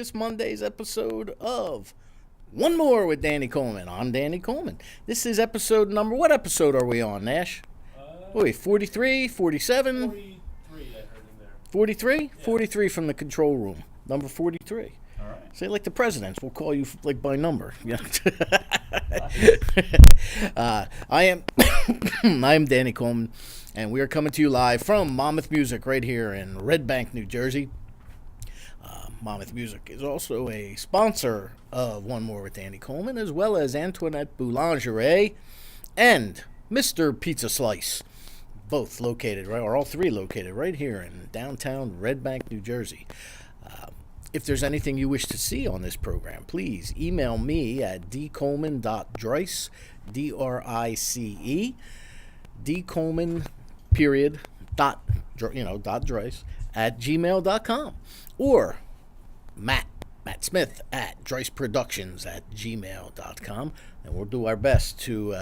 this Monday's episode of One More with Danny Coleman. I'm Danny Coleman. This is episode number, what episode are we on, Nash? Wait, 43, 47? 43, I heard in there. 43? Yeah. 43 from the control room. Number 43. All right. Say like the presidents. We'll call you like by number. Yeah. I am Danny Coleman, and we are coming to you live from Monmouth Music right here in Red Bank, New Jersey. Monmouth Music is also a sponsor of One More with Danny Coleman, as well as Antoinette Boulangerie and Mr. Pizza Slice, both located, right, or all three located right here in downtown Red Bank, New Jersey. If there's anything you wish to see on this program, please email me at dcoleman.drice, D-R-I-C-E, dcoleman, period, dot drice, at gmail.com, or Matt Smith at driceproductions at gmail.com, and we'll do our best to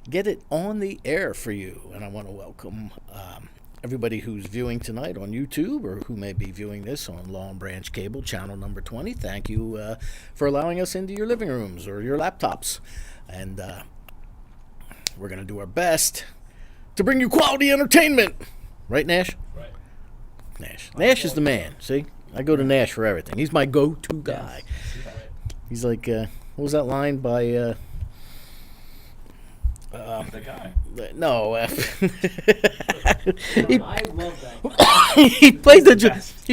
get it on the air for you. And I want to welcome everybody who's viewing tonight on YouTube, or who may be viewing this on Long Branch Cable, channel number 20. Thank you for allowing us into your living rooms or your laptops. And we're going to do our best to bring you quality entertainment. Right, Nash? Right. Nash is the man, see? I go to Nash for everything. He's my go-to guy. Yes. He's like, what was that line by... The guy. No. I love that. He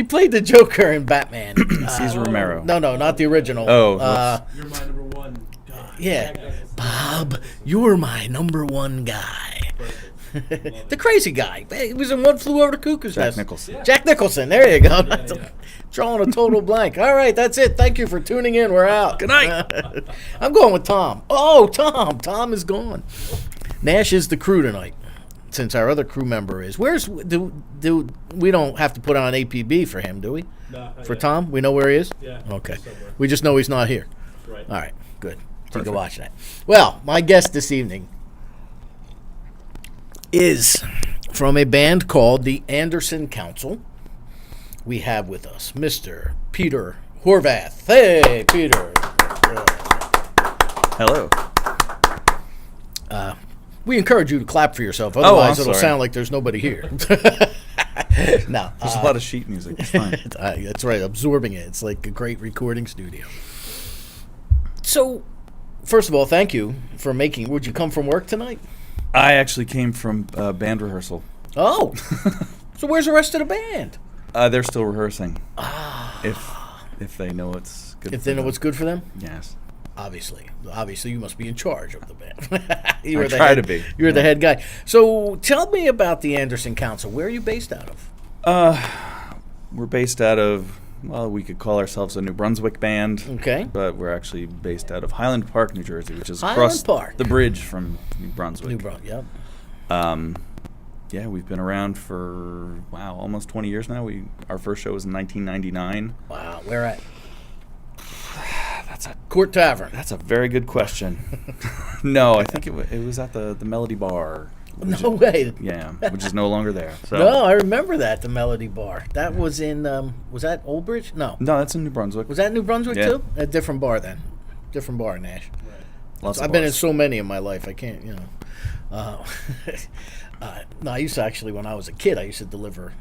played the Joker in Batman. Caesar Romero. No, not the original. Oh, You're my number one guy. Yeah. Bob, you're my number one guy. Perfect. The crazy guy. He was in One Flew Over the Cuckoo's Jack Nest. Nicholson. Yeah. Jack Nicholson. There you go. Yeah. Drawing a total blank. All right, that's it. Thank you for tuning in. We're out. Good night. I'm going with Tom. Oh, Tom. Tom is gone. Nash is the crew tonight, since our other crew member is. Do we don't have to put on APB for him, do we? No, For Tom? We know where he is? Yeah. Okay. Somewhere. We just know he's not here. Right. All right, good. So you Perfect. can watch that. Well, my guest this evening is from a band called the Anderson Council. We have with us Mr. Peter Horvath. Hey, Peter. Hello. We encourage you to clap for yourself. Otherwise, I'm it'll sorry. sound like there's nobody here. No. There's a lot of sheet music. It's fine. That's right, absorbing it. It's like a great recording studio. So, first of all, thank you for making... Would you come from work tonight? I actually came from band rehearsal. Oh. So where's the rest of the band? They're still rehearsing. If they know it's good. If for they know them. what's good for them? Yes. Obviously, you must be in charge of the band. I try to be. You're the head guy. So tell me about the Anderson Council. Where are you based out of? We're based out of, well, we could call ourselves a New Brunswick band. Okay. But we're actually based out of Highland Park, New Jersey, which is Highland across Park. the bridge from New Brunswick. New Brunswick, yep. Yeah, we've been around for, almost 20 years now. Our first show was in 1999. Wow, where at? That's a Court Tavern. That's a very good question. No, I think it was at the Melody Bar. No way. Yeah, which is no longer there. So. No, I remember that, the Melody Bar. That was in, was that Old Bridge? No. No, that's in New Brunswick. Was that New Brunswick Yeah. too? A different bar then. Different bar, Nash. Right. Lots of I've been in bars. so many in my life, I can't, no, I used to actually, when I was a kid, I used to deliver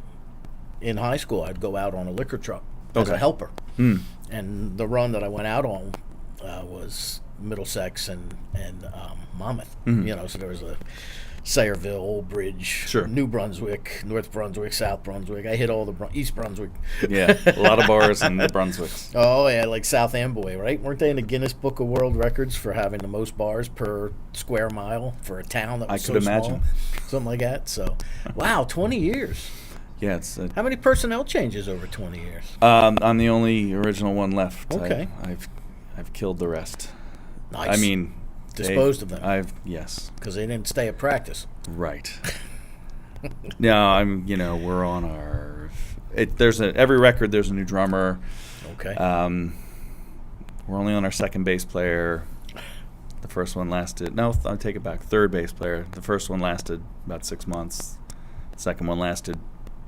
in high school. I'd go out on a liquor truck as a Okay. helper. Mm. And the run that I went out on was Middlesex and Monmouth. Mhm. So there was a Sayreville, Old Bridge, Sure. New Brunswick, North Brunswick, South Brunswick. I hit all the East Brunswick. Yeah, a lot of bars in New Brunswicks. Oh, yeah, like South Amboy, right? Weren't they in the Guinness Book of World Records for having the most bars per square mile for a town that was I could so imagine. small? Something like that. So, wow, 20 years. Yeah, it's. How many personnel changes over 20 years? I'm the only original one left. Okay. I've killed the rest. Nice. I mean, Disposed of them. Yes. Because they didn't stay at practice. Right. No, we're on our. Every record there's a new drummer. Okay. We're only on our second bass player. The first one lasted. No, I'll take it back. Third bass player. The first one lasted about 6 months. The second one lasted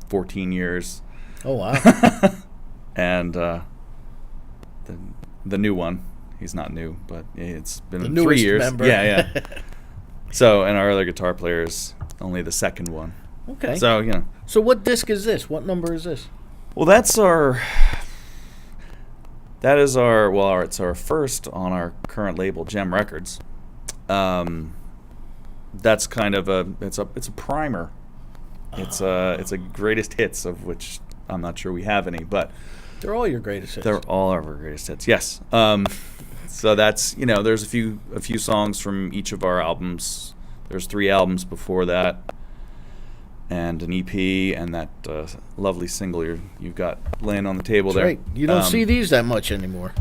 14 years. Oh, wow. And the new one. He's not new, but it's been The 3 newest years. member. Yeah. So, and our other guitar player is only the second one. Okay. So, So what disc is this? What number is this? well, it's our first on our current label, Gem Records. That's kind of it's a primer. It's a greatest hits, of which I'm not sure we have any, but They're all your greatest hits. they're all our greatest hits. Yes. So that's, there's a few songs from each of our albums. There's 3 albums before that, and an EP, and that lovely single you've got laying on the table That's there. right. You don't see these that much anymore.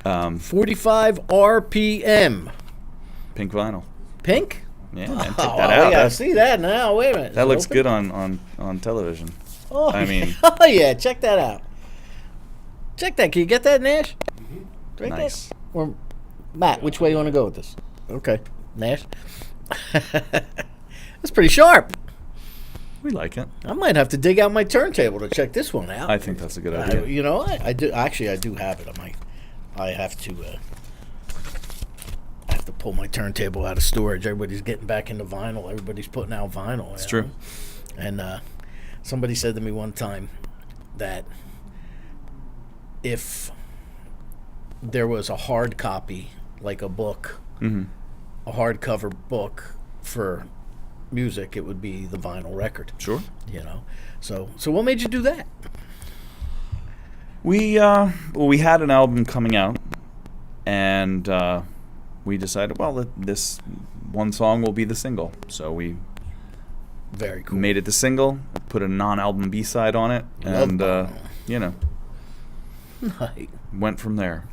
45 RPM. Pink vinyl. Pink? Yeah, man, check Oh, that I out. gotta see that now. Wait a minute. That Is it looks open? good on television. Oh, I mean- oh yeah, check that out. Check that. Can you get that, Nash? Right Nice. there? Or Matt, which way you want to go with this? Okay, Nash. That's pretty sharp. We like it. I might have to dig out my turntable to check this one out. I think that's a good idea. I do. Actually, I do have it. I have to pull my turntable out of storage. Everybody's getting back into vinyl. Everybody's putting out vinyl. It's you true. know? And somebody said to me one time that if there was a hard copy, like a book, Mm-hmm. a hardcover book for music, it would be the vinyl record. Sure. So what made you do that? We had an album coming out, and we decided, this one song will be the single. So we Very cool. made it the single, put a non-album B-side on it, Love and Bomb. Right. went from there.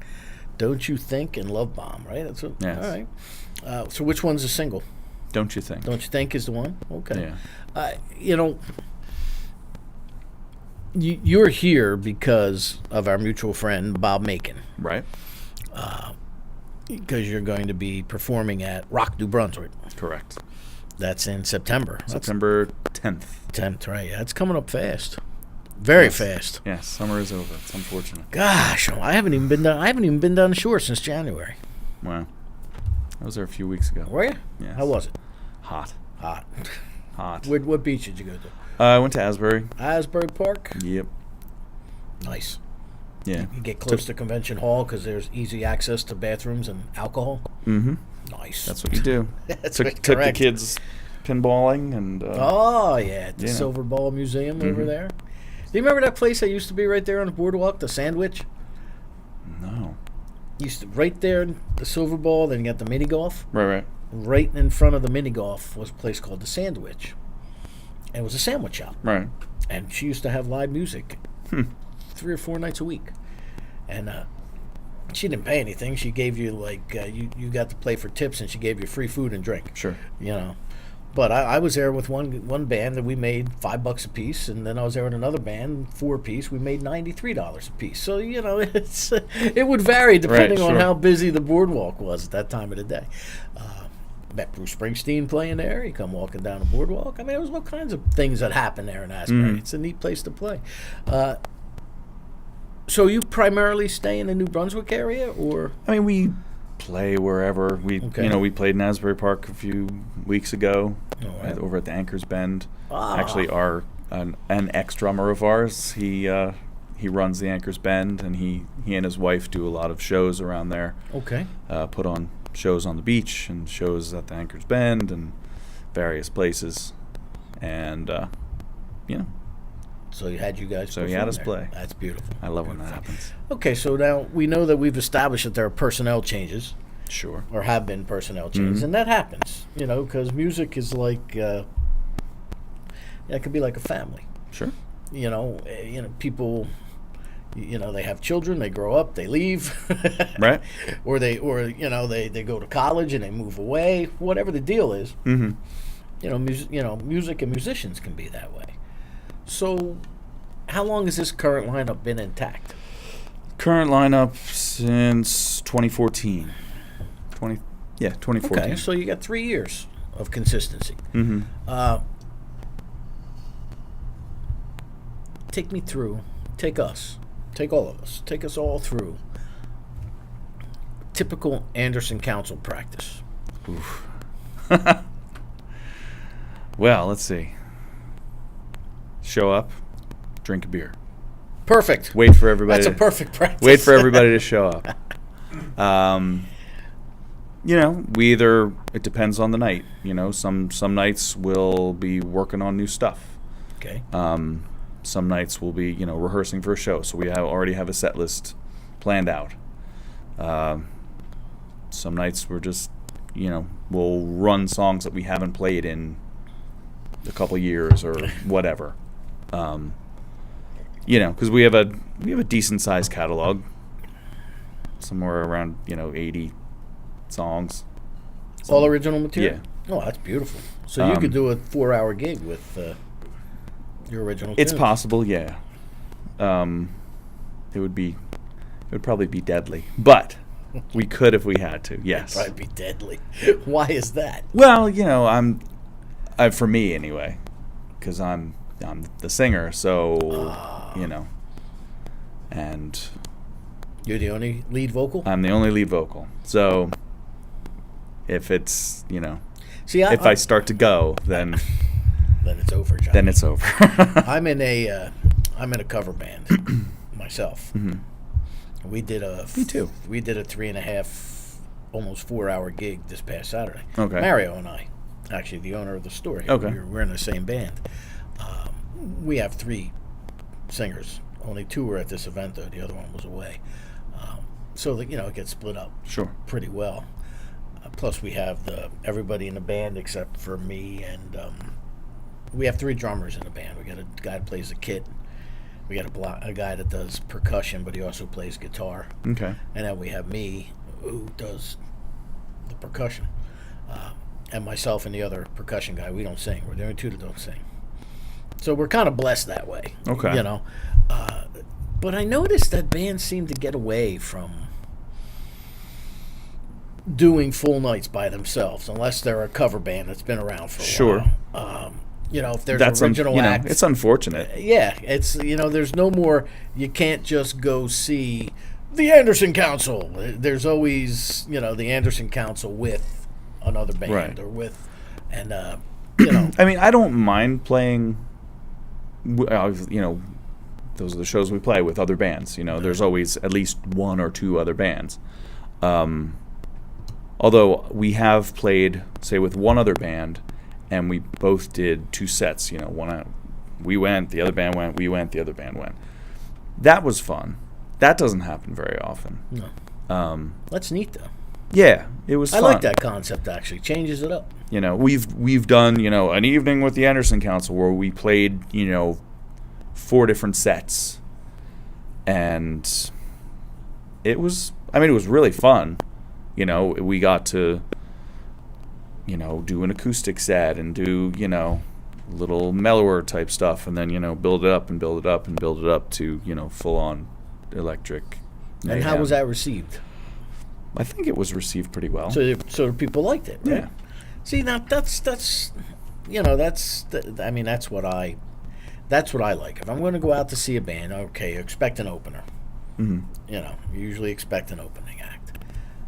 Don't You Think and Love Bomb, right? That's what. Yes. All right. So which one's the single? Don't you think? Don't You Think is the one? Okay. Yeah. You're here because of our mutual friend Bob Macon, Right. because you're going to be performing at Rock New Brunswick. Correct. That's in September. September 10th. 10th, right? Yeah, it's coming up fast. Very Yes. fast. Yeah, summer is over. It's unfortunate. Gosh, I haven't even been down. I haven't even been down the shore since January. Wow. I was there a few weeks ago. Were you? Yes. How was it? Hot. Hot. Hot. What beach did you go to? I went to Asbury. Asbury Park. Yep. Nice. Yeah. You get close to Convention Hall because there's easy access to bathrooms and alcohol. Mm-hmm. Nice. That's what you do. That's took the correct. kids pinballing and Oh yeah, at the Yeah. Silver Ball Museum over Mhm. there. Do you remember that place that used to be right there on the boardwalk, the Sandwich? no. Used to right there, the Silver Ball. Then you got the mini golf. Right. Right in front of the mini golf was a place called the Sandwich, and it was a sandwich shop. Right. And she used to have live music 3 or 4 nights a week, and she didn't pay anything. She gave you you got to play for tips, and she gave you free food and drink. Sure. But I was there with one band that we made $5 a piece, and then I was there with another band, 4 piece. We made $93 a piece. So it would vary depending on sure. how busy the boardwalk was at that time of the day. Met Bruce Springsteen playing there. He come walking down the boardwalk. I mean, there was all kinds of things that happened there in Asbury. Mhm. It's a neat place to play. So you primarily stay in the New Brunswick area, or? I mean, we play wherever. Okay. We played in Asbury Park a few weeks ago, All right. over at the Anchors Bend. Ah. Actually, an ex-drummer of ours, he runs the Anchors Bend, and he and his wife do a lot of shows around there. Okay. Put on shows on the beach and shows at the Anchors Bend and various places, and So you had you guys. So he perform had us there. play. That's beautiful. I love when that happens. Okay, so now we know that we've established that there are personnel changes, Sure. or have been personnel changes, Mhm. and that happens, because music is like, it could be like a family. Sure. People, they have children, they grow up, they leave, Right. or they go to college and they move away. Whatever the deal is, Mm-hmm. music and musicians can be that way. So, how long has this current lineup been intact? Current lineup since 2014. 2014. Okay, so you got 3 years of consistency. Mm-hmm. Take all of us, take us all through typical Anderson Council practice? Oof. Well, let's see. Show up, drink a beer. Perfect. Wait for everybody. That's a perfect practice. Wait for everybody to show up. It depends on the night. Some nights we'll be working on new stuff. Okay. Some nights we'll be, rehearsing for a show, so we already have a set list planned out. Some nights we're just, we'll run songs that we haven't played in a couple years or whatever. Because we have a decent sized catalog, somewhere around 80 songs. All original material? Yeah. Oh, that's beautiful. So you could do a 4-hour gig with your original It's tunes. possible, yeah. It would probably be deadly, but we could if we had to. Yes. It'd probably be deadly. Why is that? Well, for me anyway, because I'm the singer, so and You're the only lead vocal? I'm the only lead vocal. So if it's See, if I start to go, then then it's over, John. then it's over. I'm in a cover band myself. Mhm. We did Me too. We did a 3.5, almost 4-hour gig this past Saturday. Okay. Mario and I, actually the owner of the store. Here. Okay. We're in the same band. We have 3 singers. Only 2 were at this event, though. The other one was away. So that it gets split up Sure. pretty well. Plus, we have everybody in the band except for me, and we have 3 drummers in the band. We got a guy that plays the kit. We got a guy that does percussion, but he also plays guitar. Okay. And then we have me, who does the percussion. And myself and the other percussion guy, we don't sing. We're the only 2 that don't sing. So we're kind of blessed that way. Okay. But I noticed that bands seem to get away from doing full nights by themselves, unless they're a cover band that's been around for a Sure. while. If there's That's original acts, it's unfortunate. yeah, it's there's no more. You can't just go see the Anderson Council. There's always the Anderson Council with another band Right. or with, and I mean, I don't mind playing. Those are the shows we play with other bands. There's always at least 1 or 2 other bands. Although we have played, say, with one other band, and we both did 2 sets. We went, the other band went, we went, the other band went. That was fun. That doesn't happen very often. no, that's neat though. Yeah, it was I fun. like that concept. Actually, changes it up. We've done an evening with the Anderson Council where we played 4 different sets, and it was really fun. We got to do an acoustic set and do little mellower type stuff, and then build it up and build it up and build it up to full on electric. And how mayhem. was that received? I think it was received pretty well. So people liked it, right? Yeah. See, now that's what I like. If I'm going to go out to see a band, okay, expect an opener. Mm-hmm. You usually expect an opening act.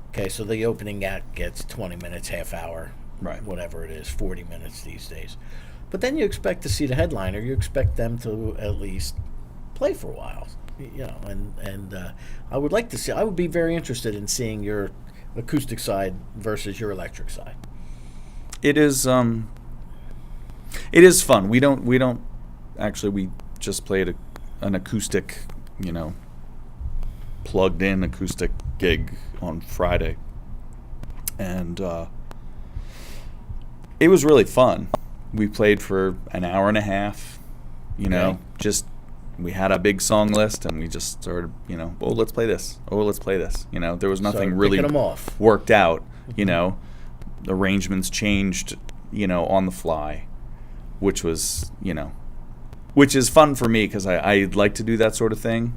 Okay, so the opening act gets 20 minutes, half hour, Right. whatever it is, 40 minutes these days. But then you expect to see the headliner. You expect them to at least play for a while, and I would like to see. I would be very interested in seeing your acoustic side versus your electric side. It is fun. We don't actually. We just played an acoustic, plugged in acoustic gig on Friday, and it was really fun. We played for an hour and a half. Okay. Just we had a big song list, and we just started. Oh, let's play this. Oh, let's play this. There was nothing So really picking 'em off. worked out. Arrangements changed. On the fly, which was which is fun for me because I like to do that sort of thing.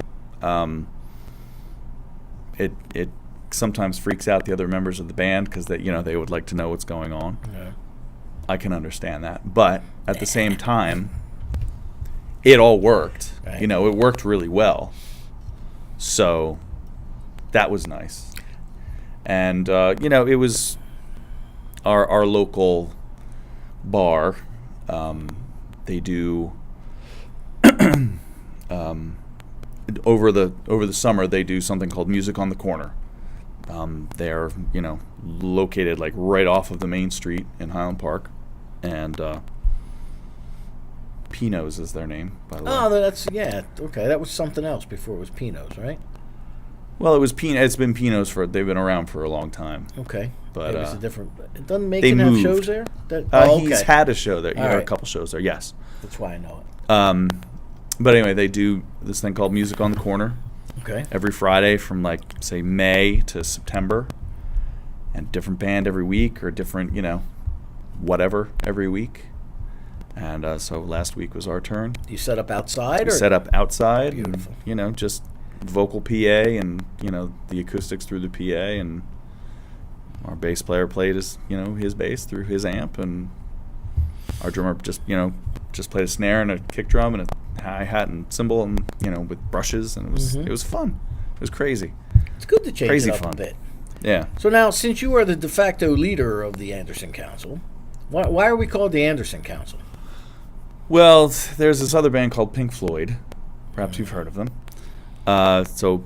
It sometimes freaks out the other members of the band because they would like to know what's going on. Yeah. I can understand that, but at the same time, it all worked. Right. It worked really well. So that was nice. And it was our local bar. They do over the summer they do something called Music on the Corner. They're located like right off of the main street in Highland Park, and Pino's is their name, by the way. Oh, that's okay. That was something else before it was Pino's, right? Well, it's been Pino's they've been around for a long time. Okay, but it's a different. Doesn't they Macon have moved. shows there? He's had a show there. All right. A couple shows there. Yes. That's why I know it. But anyway, they do this thing called Music on the Corner. Okay. Every Friday from say May to September, and different band every week or different whatever every week. And so last week was our turn. Do you set up outside? We set up outside. Beautiful. And, just vocal PA and the acoustics through the PA, and our bass player played his bass through his amp, and our drummer just played a snare and a kick drum and a hi-hat and cymbal, and with brushes, and it was fun. It was crazy. It's good to change Crazy it up fun. a bit. Yeah. So now, since you are the de facto leader of the Anderson Council, why are we called the Anderson Council? Well, there's this other band called Pink Floyd. Perhaps you've heard of them. So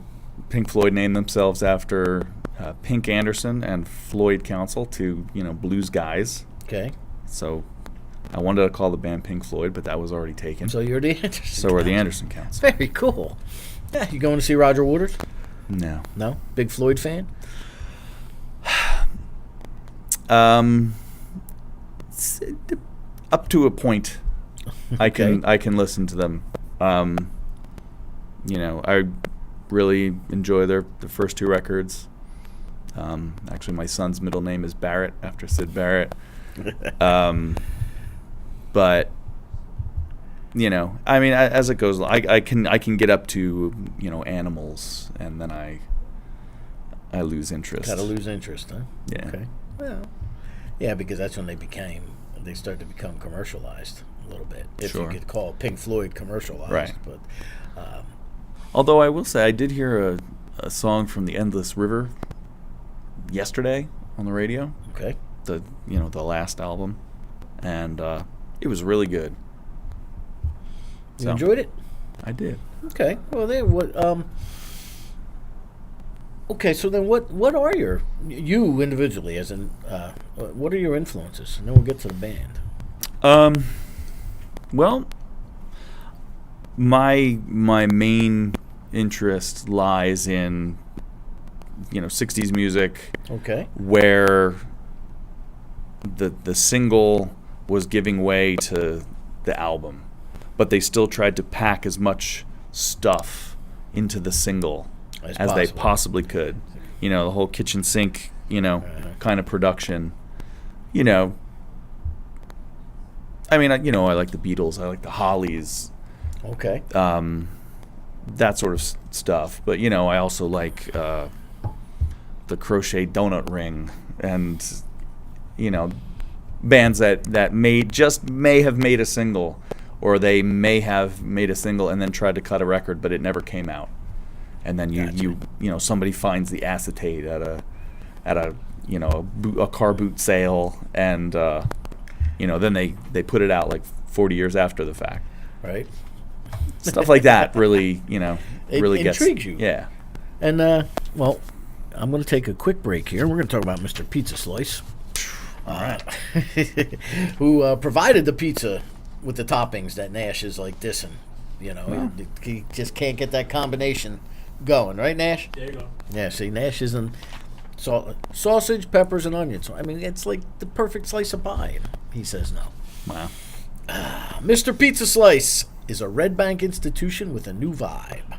Pink Floyd named themselves after Pink Anderson and Floyd Council, two blues guys. Okay. So I wanted to call the band Pink Floyd, but that was already taken. So you're the Anderson So we're the Council. Anderson Council. Very cool. Yeah, you going to see Roger Waters? No. No? Big Floyd fan? Up to a point, I can listen to them. I really enjoy the first two records. Actually, my son's middle name is Barrett after Sid Barrett. But as it goes, I can get up to Animals, and then I lose interest. Gotta lose interest, huh? Yeah. Okay. Well, yeah, because that's when they start to become commercialized a little bit. If Sure. you could call Pink Floyd commercialized. Right. But Although I will say I did hear a song from the Endless River yesterday on the radio. okay. The last album, and it was really good. You enjoyed it? I did. Okay. Well, then what? Okay. So then, what are you individually, as in, what are your influences? And then we'll get to the band. Well, my main interest lies in 60s music, Okay. where the single was giving way to the album, but they still tried to pack as much stuff into the single as they possibly could. The whole kitchen sink, kind of production. I like the Beatles, I like the Hollies, Okay. that sort of stuff. But I also like the Crochet Donut Ring, and bands that may have made a single, or they may have made a single and then tried to cut a record, but it never came out. And then Gotcha. somebody finds the acetate at a car boot sale, and then they put it out like 40 years after the fact. Right. Stuff like that really It really intrigues you. Yeah. And well, I'm going to take a quick break here. We're going to talk about Mr. Pizza Slice. All right. Who provided the pizza with the toppings that Nash is like dissing. He just can't get that combination going, right, Nash? There you go. Yeah, see, Nash isn't sausage, peppers, and onions. I mean, it's like the perfect slice of pie. He says no. Wow. Mr. Pizza Slice is a Red Bank institution with a new vibe.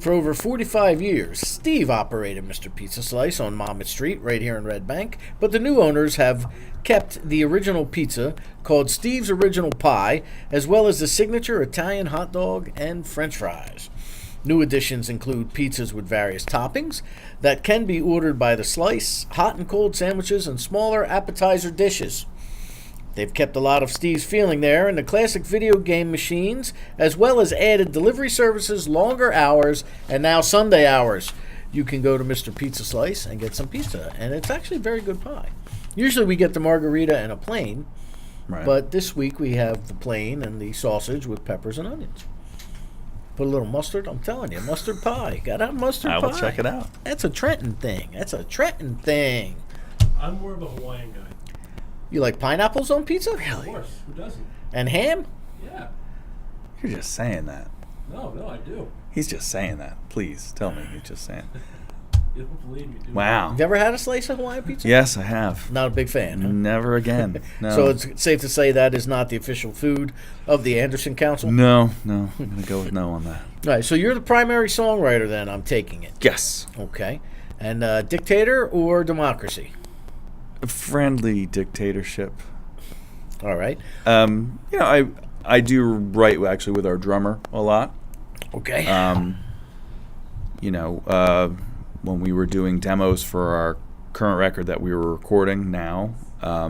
For over 45 years, Steve operated Mr. Pizza Slice on Monmouth Street right here in Red Bank, but the new owners have kept the original pizza called Steve's Original Pie, as well as the signature Italian hot dog and French fries. New additions include pizzas with various toppings that can be ordered by the slice, hot and cold sandwiches, and smaller appetizer dishes. They've kept a lot of Steve's feeling there in the classic video game machines, as well as added delivery services, longer hours, and now Sunday hours. you can go to Mr. Pizza Slice and get some pizza, and it's actually very good pie. Usually we get the margarita and a plain, Right. but this week we have the plain and the sausage with peppers and onions. Put a little mustard. I'm telling you, mustard pie. Gotta have mustard I pie. will check it out. That's a Trenton thing. I'm more of a Hawaiian guy. You like pineapples on pizza? Of Really? course. Who doesn't? And ham? Yeah. You're just saying that. No, I do. He's just saying that. Please tell me he's just saying. You don't believe me, do you? Wow. You ever had a slice of Hawaiian pizza? Yes, I have. Not a big fan. Huh? Never again. No. So it's safe to say that is not the official food of the Anderson Council? No. I'm gonna go with no on that. All right, so you're the primary songwriter then, I'm taking it. Yes. Okay. And dictator or democracy? A friendly dictatorship. All right. I do write actually with our drummer a lot. Okay. When we were doing demos for our current record that we were recording now, I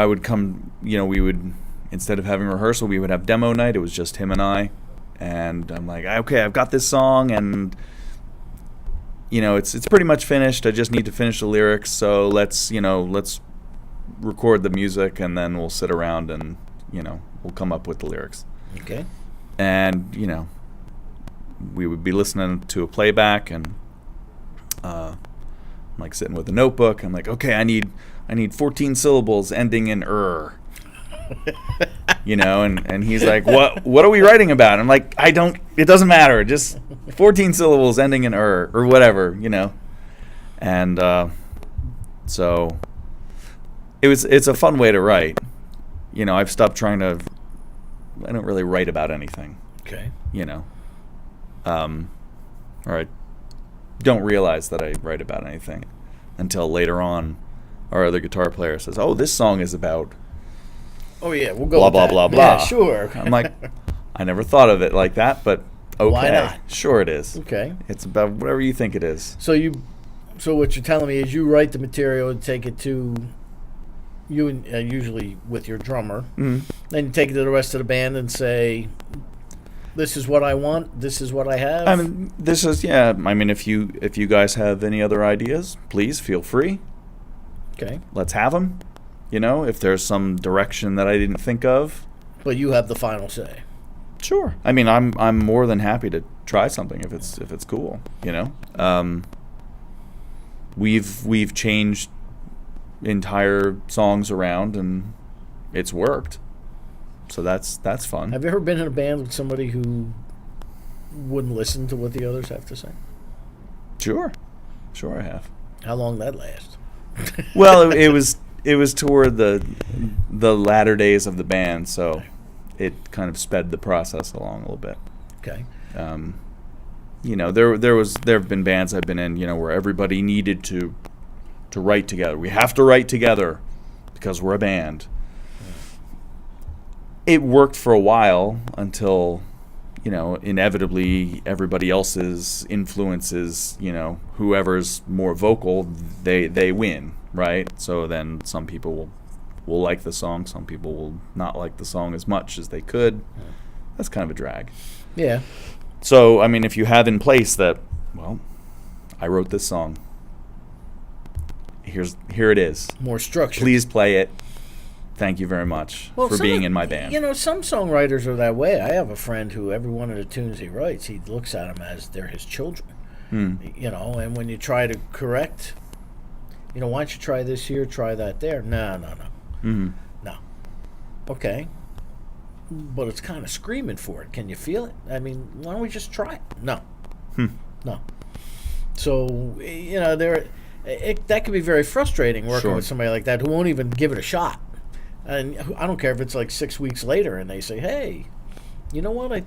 would come, we would, instead of having rehearsal, we would have demo night. It was just him and I. And I'm like, okay, I've got this song, and, it's pretty much finished. I just need to finish the lyrics. So let's record the music, and then we'll sit around and, we'll come up with the lyrics. Okay. And, we would be listening to a playback, and I'm like sitting with a notebook. I'm like, okay, I need 14 syllables ending in and he's like, what are we writing about? I'm like, it doesn't matter, just 14 syllables ending in or whatever, and so it's a fun way to write. I've stopped I don't really write about anything. Okay. Or I don't realize that I write about anything until later on our other guitar player says, oh, this song is about Oh, yeah, we'll go blah, with blah, that. blah, Yeah, blah. sure. I'm like, I never thought of it like that, but okay. Why not? Sure it is. Okay. It's about whatever you think it is. So what you're telling me is you write the material and take it to you, and usually with your drummer. Mm-hmm. Then you take it to the rest of the band and say, this is what I want, this is what I have. If you guys have any other ideas, please feel free. Okay. Let's have them. If there's some direction that I didn't think of. But you have the final say. Sure. I'm more than happy to try something if it's cool. We've changed entire songs around, and it's worked. So that's fun. Have you ever been in a band with somebody who wouldn't listen to what the others have to say? Sure I have. How long that last? Well, it was toward the latter days of the band, so it kind of sped the process along a little bit. Okay. There have been bands I've been in, where everybody needed to write together. We have to write together because we're a band. It worked for a while until, inevitably everybody else's influences, whoever's more vocal, they win, right? So then some people will like the song, some people will not like the song as much as they could. That's kind of a drag. Yeah. So, if you have in place that, well, I wrote this song. Here it is. More structure. Please play it. Thank you very much for being in my band. Some songwriters are that way. I have a friend who every one of the tunes he writes, he looks at them as they're his children. And when you try to correct, why don't you try this here, try that there? No. Mm-hmm. No. Okay. But it's kind of screaming for it. Can you feel it? Why don't we just try it? No. No. So, that can be very frustrating working with somebody like that who won't even give it a shot. And I don't care if it's like 6 weeks later and they say, hey, you know what? I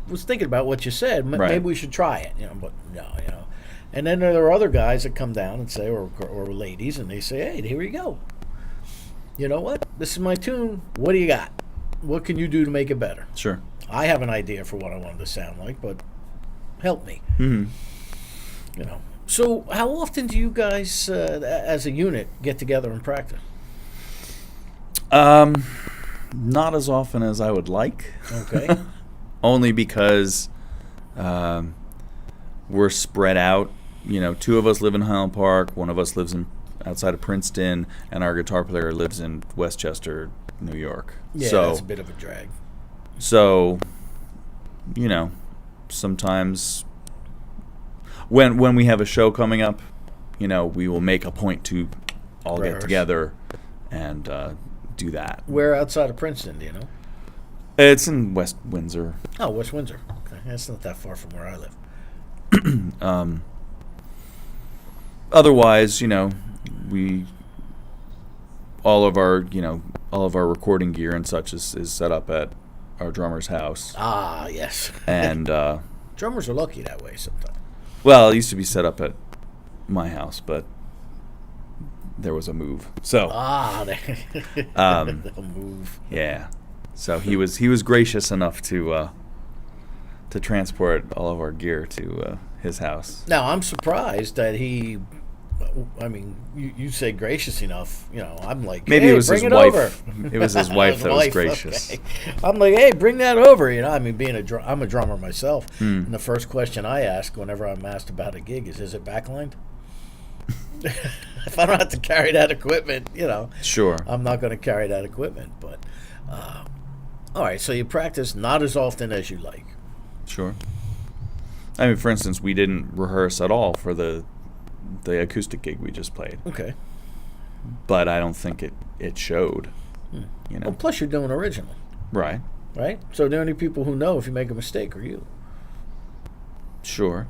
was thinking about what you said. Maybe we should try it. But no. And then there are other guys that come down and say, or ladies, and they say, hey, here we go. You know what? This is my tune. What do you got? What can you do to make it better? Sure. I have an idea for what I want it to sound like, but help me. Mm-hmm. So how often do you guys, as a unit, get together and practice? Not as often as I would like. Okay. Only because We're spread out. Two of us live in Highland Park. One of us lives outside of Princeton, and our guitar player lives in Westchester, New York. Yeah, so, that's a bit of a drag. So, sometimes when we have a show coming up, we will make a point to all Rehearse. get together and do that. Where outside of Princeton, do you know? It's in West Windsor. Oh, West Windsor. Okay, that's not that far from where I live. Otherwise, we all of our recording gear and such is set up at our drummer's house. Ah, yes. And drummers are lucky that way sometimes. well, it used to be set up at my house, but there was a move. So They'll move. yeah. So he was gracious enough to transport all of our gear to his house. Now, I'm surprised that he. I mean, you say gracious enough. I'm like, Maybe hey, it was bring his it wife. over. It was his wife that was Wife, gracious. okay. I'm like, hey, bring that over. I mean, being I'm a drummer myself, and the first question I ask whenever I'm asked about a gig is it backlined? If I don't have to carry that equipment, Sure. I'm not going to carry that equipment. But all right, so you practice not as often as you like. Sure. I mean, for instance, we didn't rehearse at all for the acoustic gig we just played. Okay. But I don't think it showed. Well, plus you're doing original, Right. right? So the only people who know if you make a mistake are you. Sure.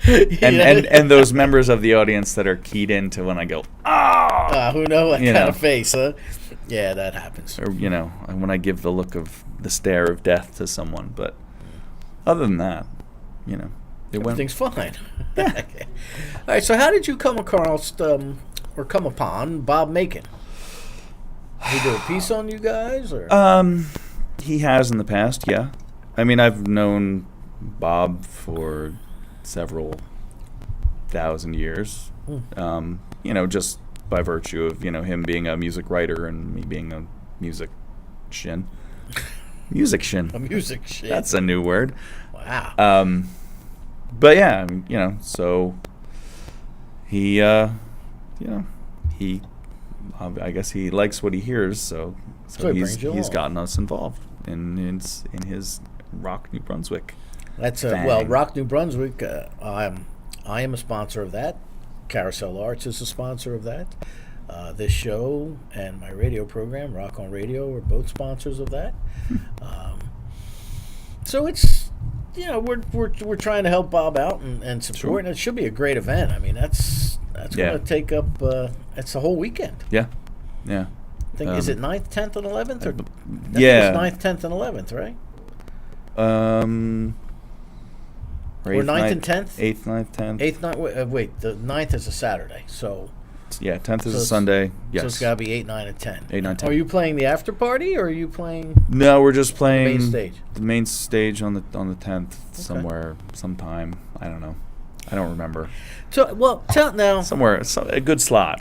And And those members of the audience that are keyed into when I go, who know what You kind know. of face, huh? Yeah, that happens. or when I give the look of the stare of death to someone. But other than that, it went. Everything's fine. Okay. All right. So how did you come across or come upon Bob Macon? He did a piece on you guys, or He has in the past, yeah. I mean, I've known Bob for several thousand years. Just by virtue of him being a music writer and me being a musician. Musician. a music shit. That's a new word. Wow. But yeah, so he, he, I guess he likes what he hears, so So he brings you he's along. gotten us involved in his Rock New Brunswick. That's Bang. Rock New Brunswick. I am a sponsor of that. Carousel Arts is a sponsor of that. This show and my radio program, Rock on Radio, are both sponsors of that. So it's we're trying to help Bob out and support, Sure. and it should be a great event. I mean, that's Yeah. going to take up it's the whole weekend. Yeah. I think is it 9th, 10th, and 11th? Or, I think yeah. it's 9th, 10th, and 11th, right? Or Or 9th and 10th? 8th, 9th, 10th. 8th, 9th, wait, the 9th is a Saturday, so Yeah, 10th is So a it's- Sunday. Yes. so it's got to be 8, 9, and 10. 8, 9, 10. Are you playing the after party, or are you playing No, we're just the playing main stage? the main stage on the 10th somewhere, sometime. I don't know. I don't remember. So, well, tell now. Somewhere, a good slot.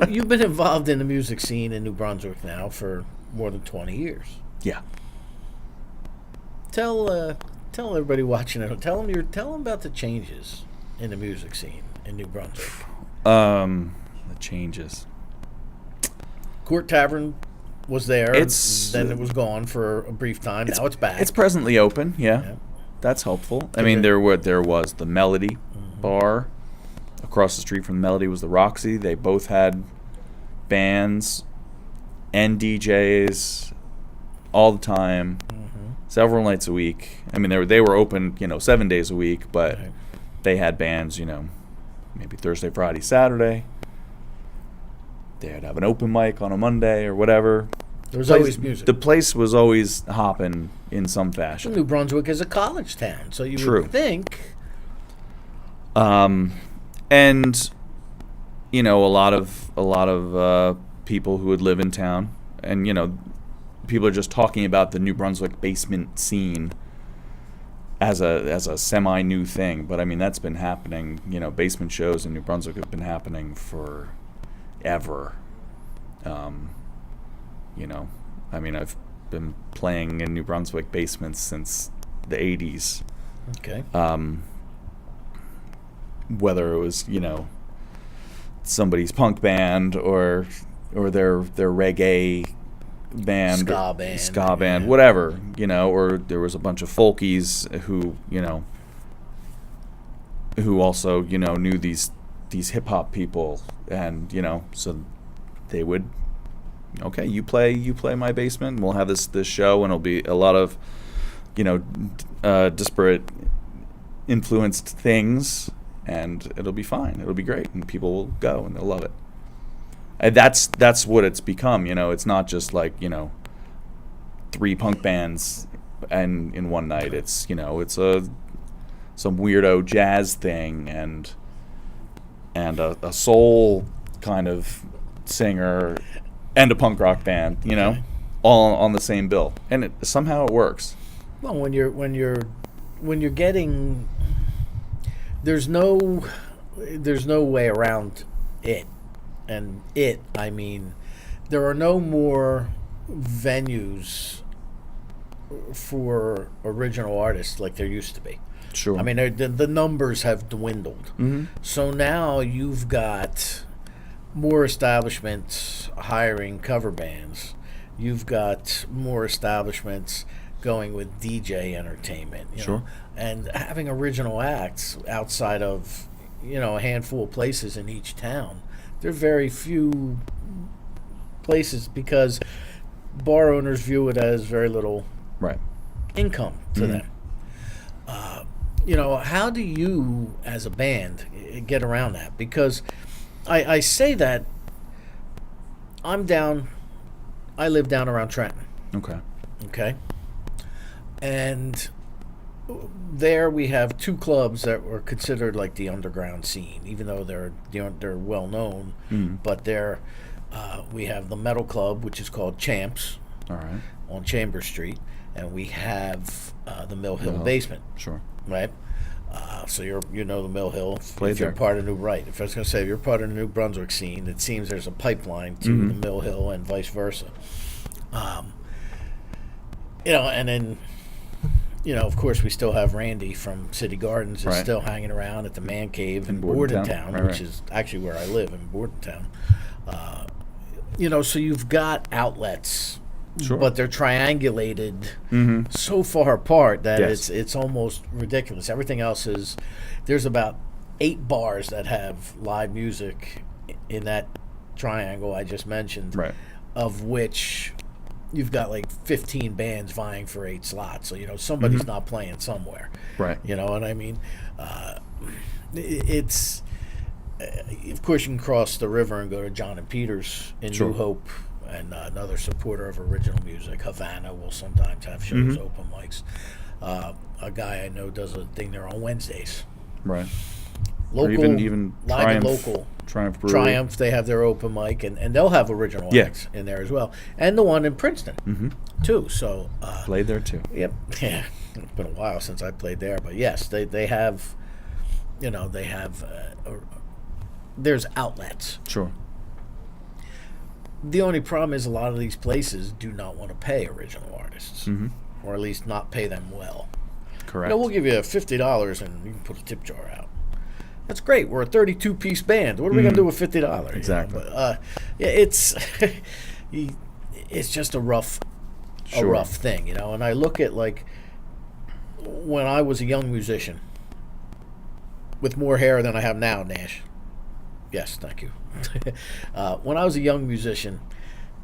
You've been involved in the music scene in New Brunswick now for more than 20 years. Yeah. Tell everybody watching it. Tell them about the changes in the music scene in New Brunswick. The changes. Court Tavern was there. Then it was gone for a brief time. Now it's back. It's presently open. Yeah. Yeah. That's helpful. I Is mean, it- there was the Melody bar. Across the street from the Melody was the Roxy. They both had bands and DJs all the time, several nights a week. I mean, they were open, 7 days a week, but Right. they had bands, maybe Thursday, Friday, Saturday. They'd have an open mic on a Monday or whatever. There was always music. The place was always hopping in some fashion. New Brunswick is a college town, so you True. would think. And a lot of people who would live in town, and people are just talking about the New Brunswick basement scene as a semi new thing. But I mean, that's been happening. Basement shows in New Brunswick have been happening forever. I mean, I've been playing in New Brunswick basements since the 80s. Okay. Whether it was, somebody's punk band or their reggae band, ska band, whatever, or there was a bunch of folkies who also, knew these hip hop people, and so they would, okay, you play my basement, and we'll have this show, and it'll be a lot of disparate influenced things, and it'll be fine, it'll be great, and people will go and they'll love it. And that's what it's become. It's not just like 3 punk bands and in one night. It's it's some weirdo jazz thing and a soul kind of singer and a punk rock band, all on the same bill, and somehow it works. Well, when you're getting, there's no way around it, and I mean, there are no more venues for original artists like there used to be. Sure. I mean, the numbers have dwindled. Mm-hmm. So now you've got more establishments hiring cover bands. You've got more establishments going with DJ entertainment. Sure. And having original acts outside of, a handful of places in each town. There are very few places because bar owners view it as very little Right. income to Mm-hmm. them. How do you, as a band, get around that? Because I say that I live down around Trenton. Okay. Okay. And there we have 2 clubs that were considered like the underground scene, even though they're well known. Mm-hmm. But we have the metal club, which is called Champs, All right. on Chambers Street, and we have the Mill Hill Mill. Basement, Sure. right? So the Mill Hill. Played if you're there. part of if I was going to say if you're part of the New Brunswick scene, it seems there's a pipeline to Mm-hmm. the Mill Hill and vice versa. And then. Of course, we still have Randy from City Gardens is Right. still hanging around at the Man Cave in Bordentown. Bordentown, Right, which right. is actually where I live, in Bordentown. So you've got outlets, Sure. but they're triangulated Mm-hmm. so far apart that Yes. it's almost ridiculous. Everything else there's about 8 bars that have live music in that triangle I just mentioned, Right. of which you've got like 15 bands vying for 8 slots. So, somebody's Mm-hmm. not playing somewhere. Right. You know what I mean? It's, of course, you can cross the river and go to John and Peter's in Sure. New Hope, and another supporter of original music. Havana will sometimes have shows, Mm-hmm. open mics. A guy I know does a thing there on Wednesdays. Right. Local, or even live and Triumph. local. Triumph Brewery. Triumph, they have their open mic, and they'll have original Yeah. acts in there as well. And the one in Princeton, Mm-hmm. too. So, Played there too. yep. Yeah. It's been a while since I played there. But yes, they have, there's outlets. Sure. The only problem is a lot of these places do not want to pay original artists, Mm-hmm. or at least not pay them well. Correct. We'll give you $50 and you can put a tip jar out. That's great. We're a 32-piece band. What are we going to do with $50? Exactly. But it's it's just a rough Sure. thing, And I look at like when I was a young musician with more hair than I have now, Nash. Yes, thank you. When I was a young musician,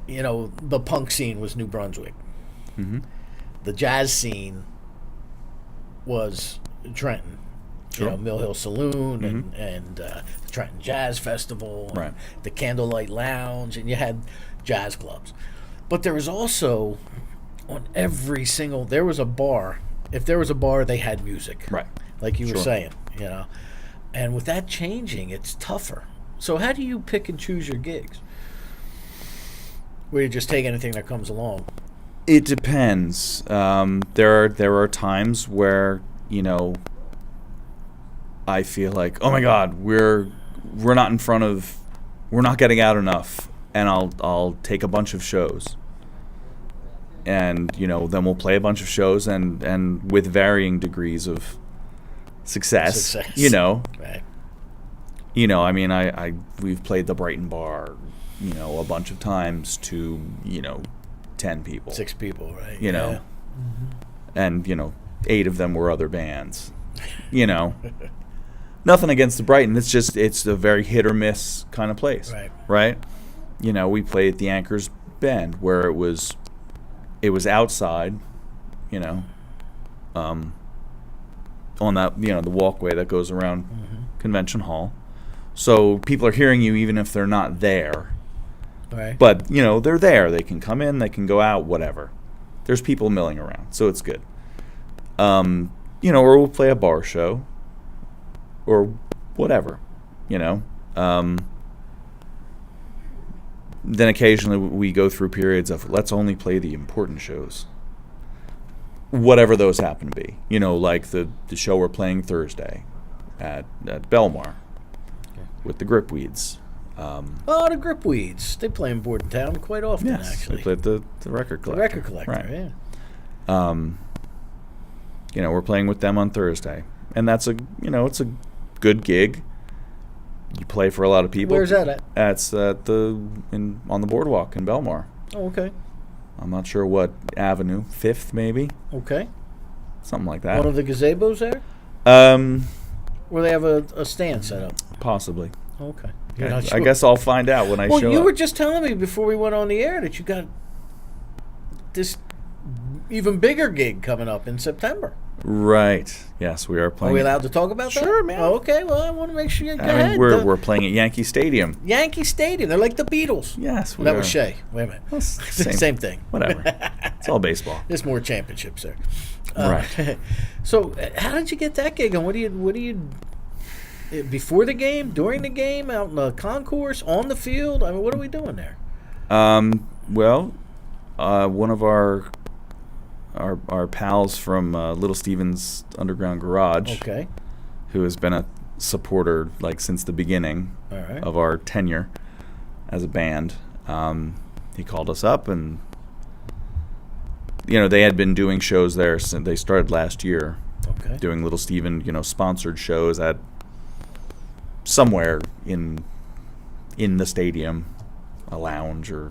the punk scene was New Brunswick. Mm-hmm. The jazz scene was Trenton. Sure. Mill Hill Saloon Mhm. and the Trenton Jazz Festival, and Right. the Candlelight Lounge, and you had jazz clubs. But there was also on every single there was a bar. If there was a bar, they had music. Right. Like you were Sure. saying, And with that changing, it's tougher. So how do you pick and choose your gigs? Where you just take anything that comes along? It depends. There are times where I feel like, oh my God, we're not getting out enough, and I'll take a bunch of shows. and then we'll play a bunch of shows and with varying degrees of success. Right. I mean, we've played the Brighton Bar, a bunch of times to 10 people, 6 people, right? Mm-hmm. And 8 of them were other bands. Nothing against the Brighton. It's a very hit or miss kind of place, right? We played at the Anchors Bend where it was outside, on that the walkway that goes around Convention Hall. So people are hearing you even if they're not there. Right. But, they're there. They can come in, they can go out, whatever. There's people milling around, so it's good. Or we'll play a bar show or whatever, Then occasionally we go through periods of let's only play the important shows. Whatever those happen to be. Like the show we're playing Thursday at Belmar with the Gripweeds. The Gripweeds. They play in Bordentown quite often, yes, actually. They play at the Record Collector. The Record Collector, right. Yeah. We're playing with them on Thursday. And that's it's a good gig. You play for a lot of people. Where's that at? That's on the boardwalk in Belmar. Oh, okay. I'm not sure what avenue, 5th maybe. Okay. Something like that. One of the gazebos there? Where they have a stand set up? Possibly. Okay. I guess I'll find out when I show up. Well, you were just telling me before we went on the air that you got this even bigger gig coming up in September. Right. Yes, we are playing. Are we allowed to talk about that? Sure, man. Oh, okay. Well, I want to make sure you go I mean, ahead. we're playing at Yankee Stadium. Yankee Stadium. They're like the Beatles. Yes, we that are. was Shea. Wait a minute. Well, same thing. Whatever. It's all baseball. There's more championships there. Right. So, how did you get that gig? And what do you before the game, during the game, out in the concourse, on the field? I mean, what are we doing there? Well, one of our pals from Little Steven's Underground Garage, okay, who has been a supporter since the beginning of our tenure as a band, he called us up, and they had been doing shows there since they started last year. Okay. Doing Little Steven, sponsored shows at somewhere in the stadium, a lounge or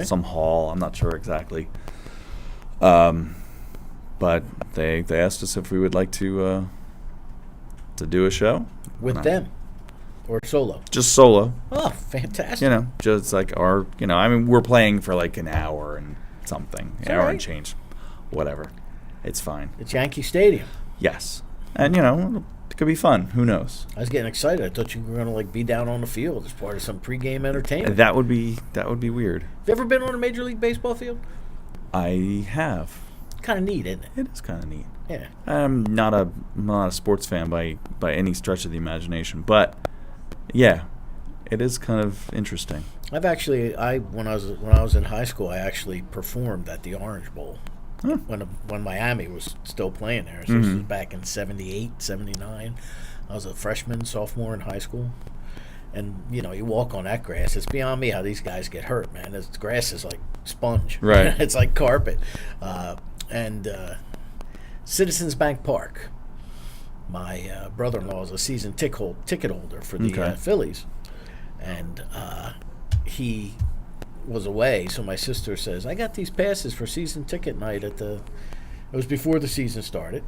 some hall. I'm not sure exactly. But they asked us if we would like to do a show with them or solo. Just solo. Oh, fantastic! Just like our. I mean, we're playing for like an hour and something, and change, whatever. It's fine. It's Yankee Stadium. Yes, and it could be fun. Who knows? I was getting excited. I thought you were going to be down on the field as part of some pregame entertainment. That would be weird. Have you ever been on a Major League Baseball field? I have. Kind of neat, isn't it? It is kind of neat. Yeah. I'm not a sports fan by any stretch of the imagination, but yeah, it is kind of interesting. I've actually when I was in high school, I actually performed at the Orange Bowl. Huh. When Miami was still playing there. So this was back in 78, 79. I was a freshman, sophomore in high school. And, you walk on that grass. It's beyond me how these guys get hurt, man. This grass is like sponge. Right. It's like carpet. And Citizens Bank Park. My brother-in-law is a season ticket holder for the Phillies. And he was away, so my sister says, I got these passes for season ticket night it was before the season started.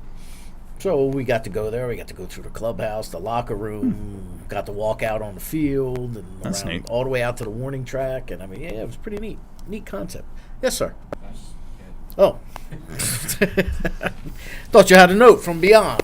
So we got to go there. We got to go through the clubhouse, the locker room, got to walk out on the field and That's around, neat. all the way out to the warning track. And I mean, it was pretty neat. Neat concept. Yes, sir. Oh. Thought you had a note from beyond.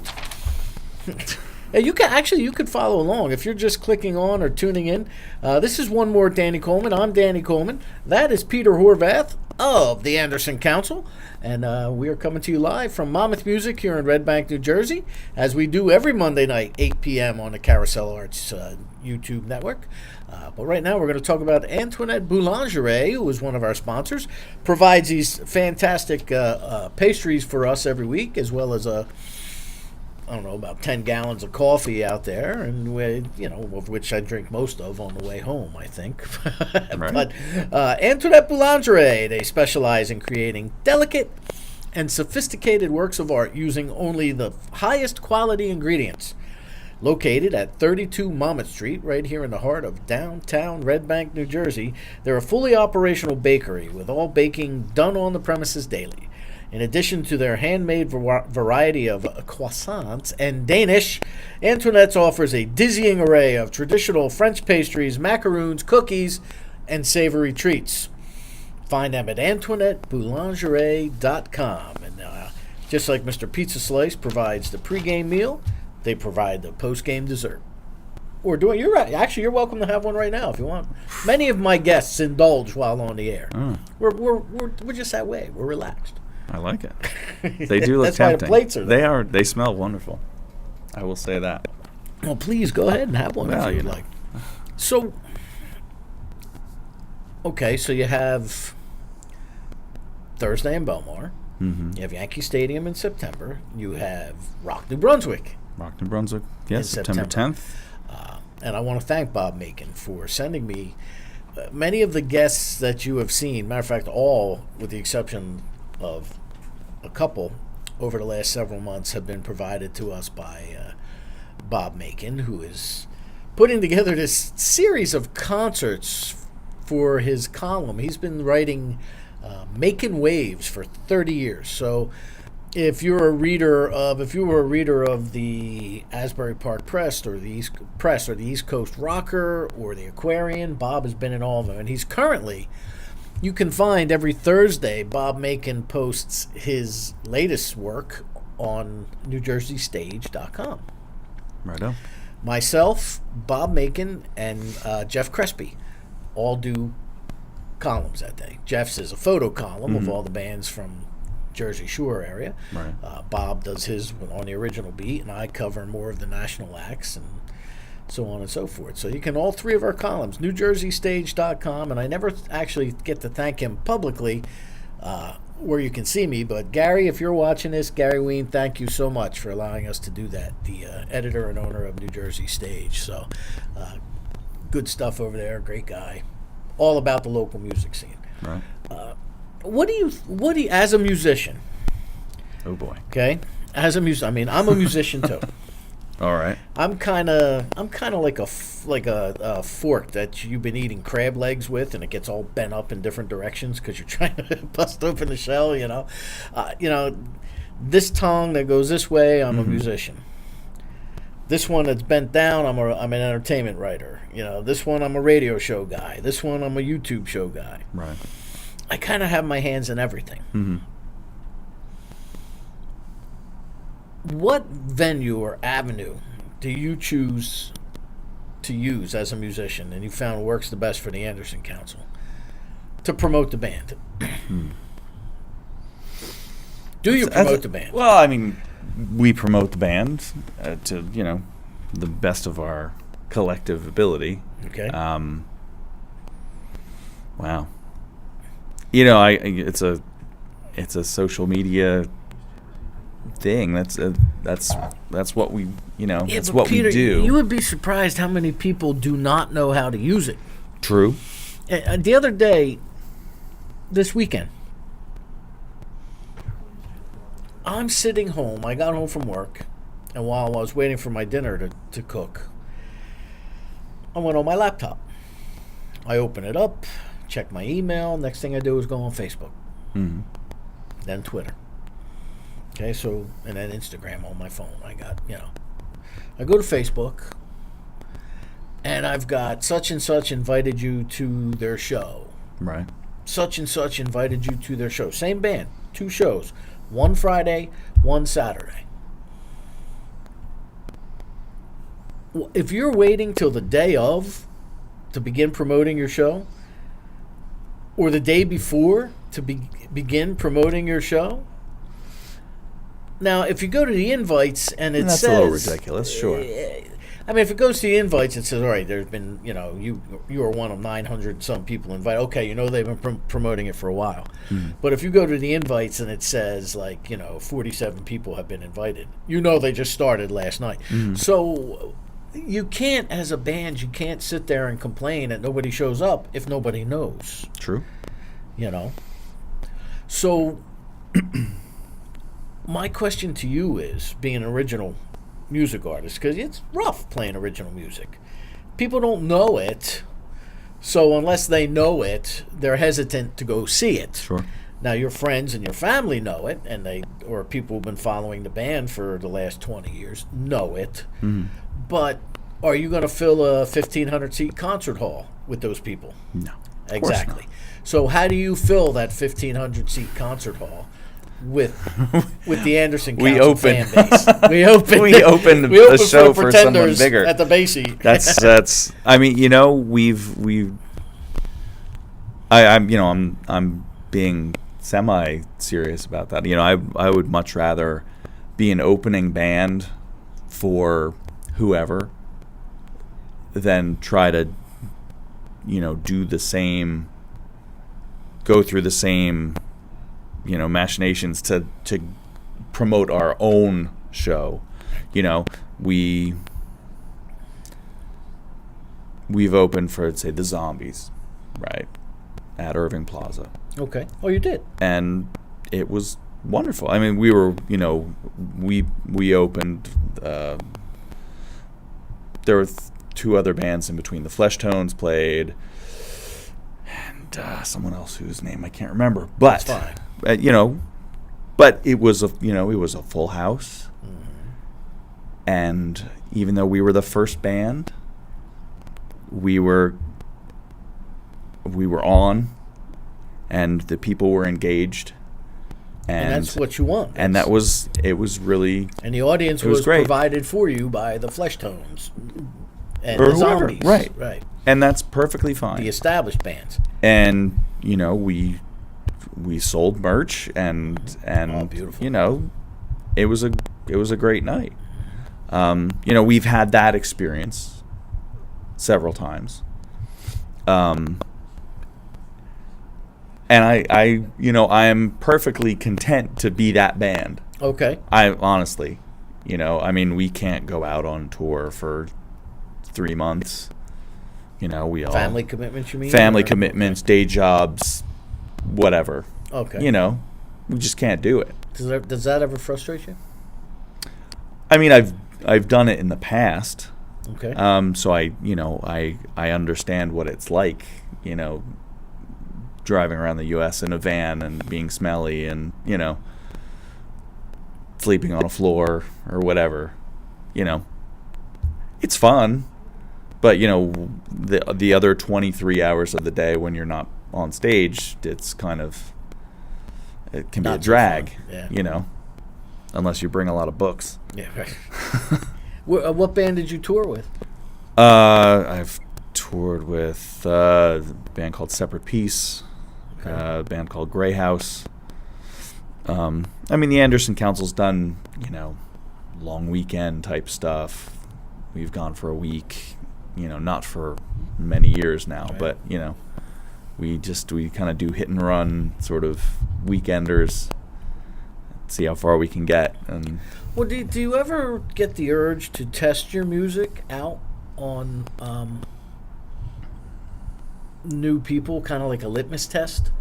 Yeah, you could follow along if you're just clicking on or tuning in. This is One More Danny Coleman. I'm Danny Coleman. That is Peter Horvath of the Anderson Council. And we are coming to you live from Monmouth Music here in Red Bank, New Jersey, as we do every Monday night, 8 p.m. on the Carousel Arts YouTube network. But right now we're going to talk about Antoinette Boulangerie, who is one of our sponsors, provides these fantastic pastries for us every week, as well as I don't know, about 10 gallons of coffee out there, and of which I drink most of on the way home, I think. Right. But Antoinette Boulangerie, they specialize in creating delicate and sophisticated works of art using only the highest quality ingredients. Located at 32 Monmouth Street, right here in the heart of downtown Red Bank, New Jersey, they're a fully operational bakery with all baking done on the premises daily. In addition to their handmade variety of croissants and Danish, Antoinette's offers a dizzying array of traditional French pastries, macaroons, cookies, and savory treats. Find them at AntoinetteBoulangerie.com. And just like Mr. Pizza Slice provides the pregame meal, they provide the postgame dessert. Or do it. You're right. Actually, you're welcome to have one right now if you want. Many of my guests indulge while on the air. Oh. We're just that way. We're relaxed. I like it. They do look That's why the tempting. plates are there. They are. They smell wonderful. I will say that. Well, please go ahead and have one Well, if you'd you know. like. So, okay, so you have Thursday in Belmar. Mm-hmm. You have Yankee Stadium in September. You have Rock, New Brunswick. Rock, New Brunswick. Yes, In September September. 10th. And I want to thank Bob Macon for sending me many of the guests that you have seen. Matter of fact, all, with the exception of a couple, over the last several months have been provided to us by Bob Macon, who is putting together this series of concerts for his column. He's been writing Macon Waves for 30 years. So if you were a reader of the Asbury Park Press or the East Coast Rocker or the Aquarian, Bob has been in all of them. And he's currently, you can find every Thursday, Bob Macon posts his latest work on NewJerseyStage.com. Righto. Myself, Bob Macon, and Jeff Crespi all do columns that day. Jeff's is a photo column of all the bands from Jersey Shore area. Right. Bob does his on the original beat, and I cover more of the national acts and so on and so forth. So you can, all three of our columns, NewJerseyStage.com, and I never actually get to thank him publicly where you can see me, but Gary, if you're watching this, Gary Ween, thank you so much for allowing us to do that, the editor and owner of New Jersey Stage. So good stuff over there, great guy, all about the local music scene. Right. What do you, as a musician, Oh boy. okay, as a musician, I mean, I'm a musician too. All right. I'm kind of like a fork that you've been eating crab legs with, and it gets all bent up in different directions because you're trying to bust open the shell. This tongue that goes this way, I'm a musician. This one that's bent down, I'm an entertainment writer. This one I'm a radio show guy. This one I'm a YouTube show guy. Right. I kind of have my hands in everything. Mm-hmm. What venue or avenue do you choose to use as a musician, and you found works the best for the Anderson Council to promote the band? Do you promote the band? Well, I mean, we promote the band to the best of our collective ability. Okay. Wow. It's a social media thing. That's what we that's but what Peter, we do. You would be surprised how many people do not know how to use it. True. The other day, this weekend, I'm sitting home. I got home from work, and while I was waiting for my dinner to cook, I went on my laptop. I open it up, check my email. Next thing I do is go on Facebook, then Twitter. Okay, so, and then Instagram on my phone. I go to Facebook, and I've got such and such invited you to their show. Right. Such and such invited you to their show. Same band, 2 shows. One Friday, one Saturday. If you're waiting till the day of to begin promoting your show, or the day before to begin promoting your show, Now, if you go to the invites and it That's says a little ridiculous, sure. I mean, if it goes to the invites, it says, all right, there's been, you are one of 900 some people invited. Okay, they've been promoting it for a while. But if you go to the invites and it says, 47 people have been invited, they just started last night. So you can't, as a band, you can't sit there and complain that nobody shows up if nobody knows. True. So my question to you is, being an original music artist, because it's rough playing original music. People don't know it, so unless they know it, they're hesitant to go see it. Sure. Now, your friends and your family know it, or people who've been following the band for the last 20 years know it. But are you going to fill a 1,500-seat concert hall with those people? No. Exactly. So how do you fill that 1,500-seat concert hall with the Anderson Council fan base? We opened a show for someone bigger at the Basie. That's. I mean, I'm being semi-serious about that. I would much rather be an opening band for whoever than try to, do the same, go through the same, machinations to promote our own show. We've opened for, say, the Zombies, right, at Irving Plaza. Okay. Oh, you did. And it was wonderful. I mean, we were, we opened. There were two other bands in between. The Flesh Tones played, and someone else whose name I can't remember. But that's fine. But it was a full house. And even though we were the first band, we were on, and the people were engaged. And that's what you want. And it was really. And the audience was provided for you by the Flesh Tones and or the whoever. Zombies. Right. And that's perfectly fine. The established bands. And we sold merch and oh, beautiful. It was a great night. We've had that experience several times. And I am perfectly content to be that band. Okay. I honestly, we can't go out on tour for 3 months. We all family commitments. You mean family commitments, day jobs, whatever. Okay. We just can't do it. Does that ever frustrate you? I mean, I've done it in the past. Okay. So I understand what it's like. Driving around the U.S. in a van and being smelly and, sleeping on a floor or whatever, it's fun. But, the other 23 hours of the day when you're not on stage, it can be a drag, yeah. Unless you bring a lot of books. Yeah, right. What band did you tour with? I've toured with a band called Separate Peace. A band called Grey House. The Anderson Council's done, long weekend type stuff. We've gone for a week, not for many years now, right. But, we kind of do hit and run sort of weekenders, see how far we can get. And well, do you ever get the urge to test your music out on new people, kind of like a litmus test?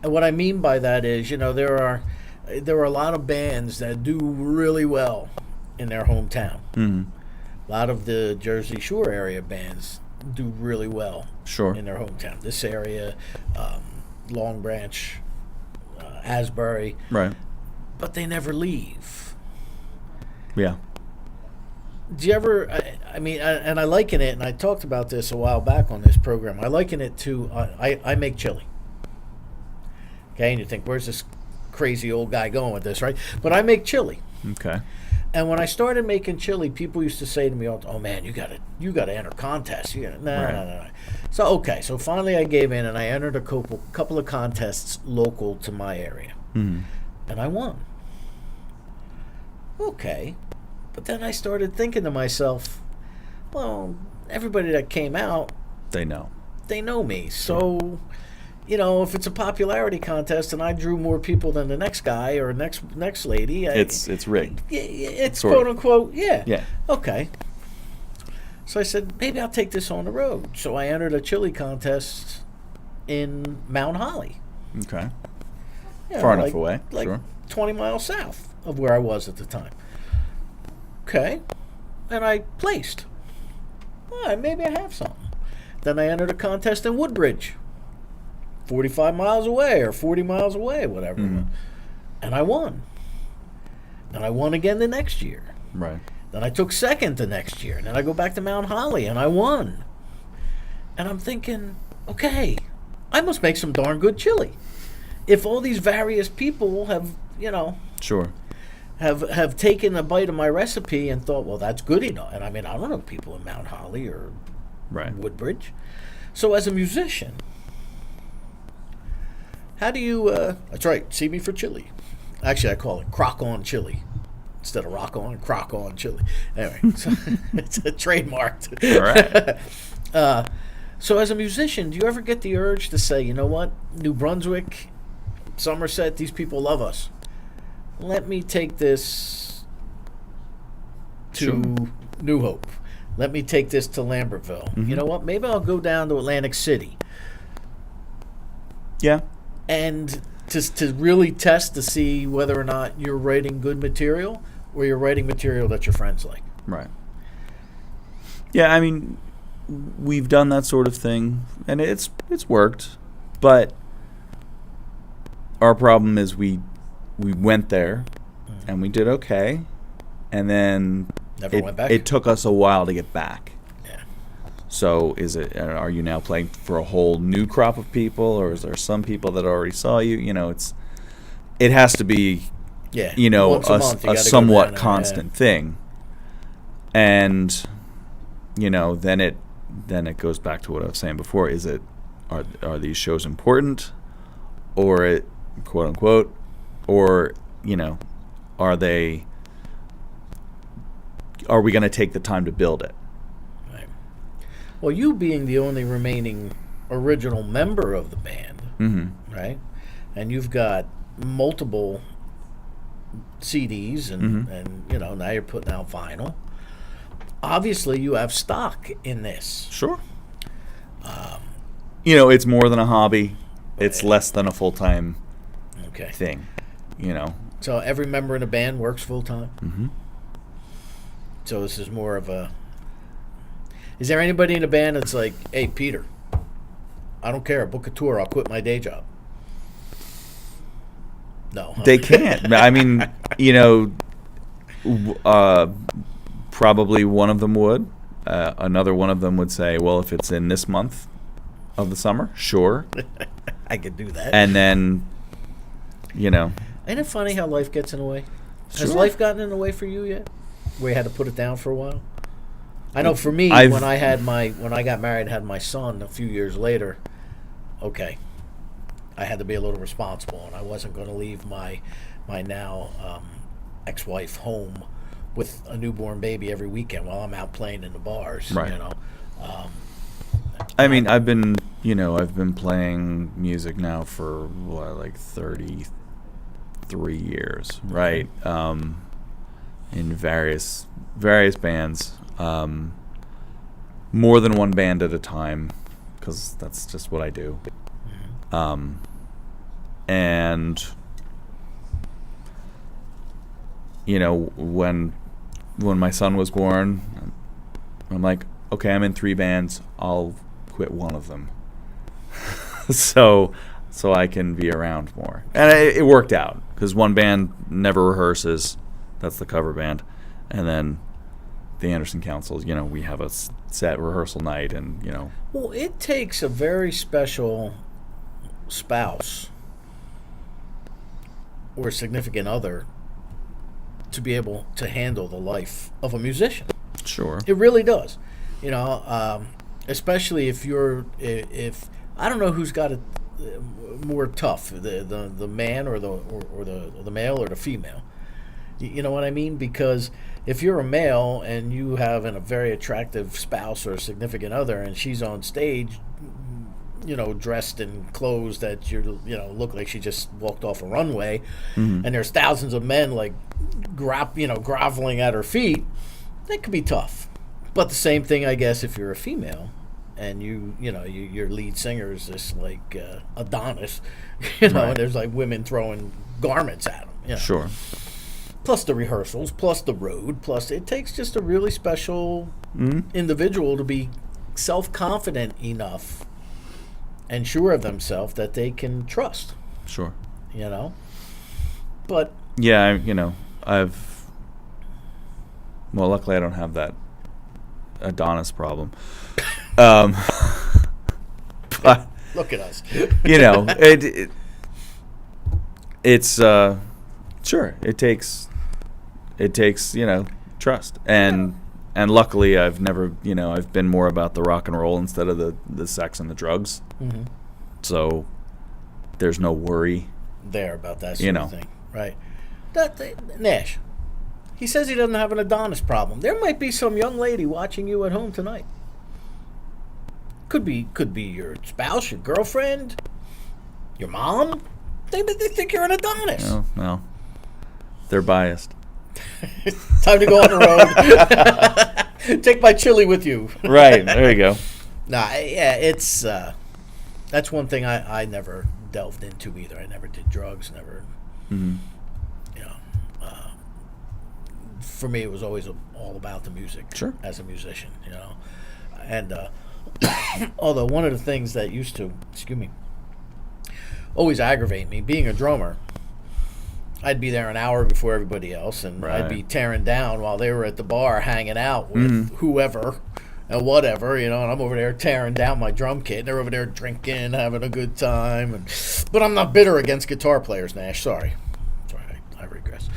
And what I mean by that is, there are a lot of bands that do really well in their hometown. Mm-hmm. A lot of the Jersey Shore area bands do really well in their hometown. This area, Long Branch, Asbury. Right. But they never leave. Yeah. Do you ever, and I liken it, and I talked about this a while back on this program, I liken it to, I make chili. Okay, and you think, where's this crazy old guy going with this, right? But I make chili. Okay. And when I started making chili, people used to say to me, "Oh man, you gotta enter contests. No. So finally I gave in and I entered a couple of contests local to my area, mm-hmm. and I won. Okay. But then I started thinking to myself, well, everybody that came out, They know. they know me. So, if it's a popularity contest and I drew more people than the next guy or next lady, It's rigged. it's Sort of. quote unquote, yeah. Yeah. Okay. So I said, maybe I'll take this on the road. So I entered a chili contest in Mount Holly. Okay. Yeah, Far enough away. Like Sure. 20 miles south of where I was at the time. Okay. And I placed. All right, maybe I have something. Then I entered a contest in Woodbridge, 45 miles away or 40 miles away, whatever. Mhm. And I won. And I won again the next year. Right. Then I took second the next year. And then I go back to Mount Holly and I won. And I'm thinking, okay, I must make some darn good chili. If all these various people have, Sure. have taken a bite of my recipe and thought, well, that's good enough. And I mean, I don't know people in Mount Holly or Right. Woodbridge. So as a musician, how do you, that's right, see me for chili. Actually, I call it crock on chili. Instead of rock on, crock on chili. Anyway, so it's a trademarked. All right. So as a musician, do you ever get the urge to say, you know what, New Brunswick, Somerset, these people love us. Let me take this to Sure. New Hope. Let me take this to Lambertville. Mhm. You know what, maybe I'll go down to Atlantic City. Yeah. And to really test to see whether or not you're writing good material or you're writing material that your friends like. Right. Yeah, I mean, we've done that sort of thing, and it's worked, but our problem is we went there, and we did okay, and then Never went back? It took us a while to get back. Yeah. So are you now playing for a whole new crop of people, or is there some people that already saw you? It has to be, Yeah. a Once month, you gotta go somewhat down there, constant thing. And, then it goes back to what I was saying before. Are these shows important, or quote unquote, or, are we going to take the time to build it? Right. Well, you being the only remaining original member of the band, Mm-hmm. right? And you've got multiple CDs and now you're putting out vinyl. Obviously, you have stock in this. Sure. It's more than a hobby. It's less than a full-time Okay. thing, So every member in the band works full time. Mm-hmm. So this is more of a. Is there anybody in the band that's like, hey, Peter, I don't care. Book a tour. I'll quit my day job. No. Huh? They can't. I mean, probably one of them would. Another one of them would say, well, if it's in this month of the summer, sure. I could do that. And then, Ain't it funny how life gets in the way? Has Sure. life gotten in the way for you yet? Where you had to put it down for a while? I know for me, I've- when I got married and had my son a few years later, okay, I had to be a little responsible, and I wasn't going to leave my now ex-wife home with a newborn baby every weekend while I'm out playing in the bars. Right. Um, I've been playing music now for like 33 years, right? In various bands, more than one band at a time, because that's just what I do. And when my son was born, I'm like, okay, I'm in 3 bands. I'll quit one of them, so I can be around more. And it worked out because one band never rehearses. That's the cover band, and then the Anderson Councils. We have a set rehearsal night, and Well, it takes a very special spouse or significant other to be able to handle the life of a musician. sure. It really does. Especially if I don't know who's got it more tough, the man or the male or the female. You know what I mean? Because if you're a male and you have a very attractive spouse or a significant other, and she's on stage, dressed in clothes that look like she just walked off a runway, and there's thousands of men like groveling at her feet, that could be tough. But the same thing, I guess, if you're a female and your lead singer is this like Adonis, Right. and there's like women throwing garments at him. Sure. Plus the rehearsals, plus the road, plus it takes just a really special individual to be self-confident enough and sure of themselves that they can trust. Sure. But Yeah, luckily I don't have that Adonis problem. But look at us. It's sure, it takes trust, and luckily I've never I've been more about the rock and roll instead of the sex and the drugs. Mm-hmm. So there's no worry there about that sort of thing, right? Nash, he says he doesn't have an Adonis problem. There might be some young lady watching you at home tonight. Could be your spouse, your girlfriend, your mom. They think you're an Adonis. Well, they're biased. Time to go on the road. Take my chili with you. Right, there you go. It's that's one thing I never delved into either. I never did drugs. Never. Mm-hmm. For me, it was always all about the music. Sure. As a musician, and although one of the things that used to, always aggravate me, being a drummer, I'd be there an hour before everybody else, and Right. I'd be tearing down while they were at the bar hanging out with whoever and whatever, and I'm over there tearing down my drum kit, and they're over there drinking, having a good time. But I'm not bitter against guitar players, Nash. Sorry, I regress.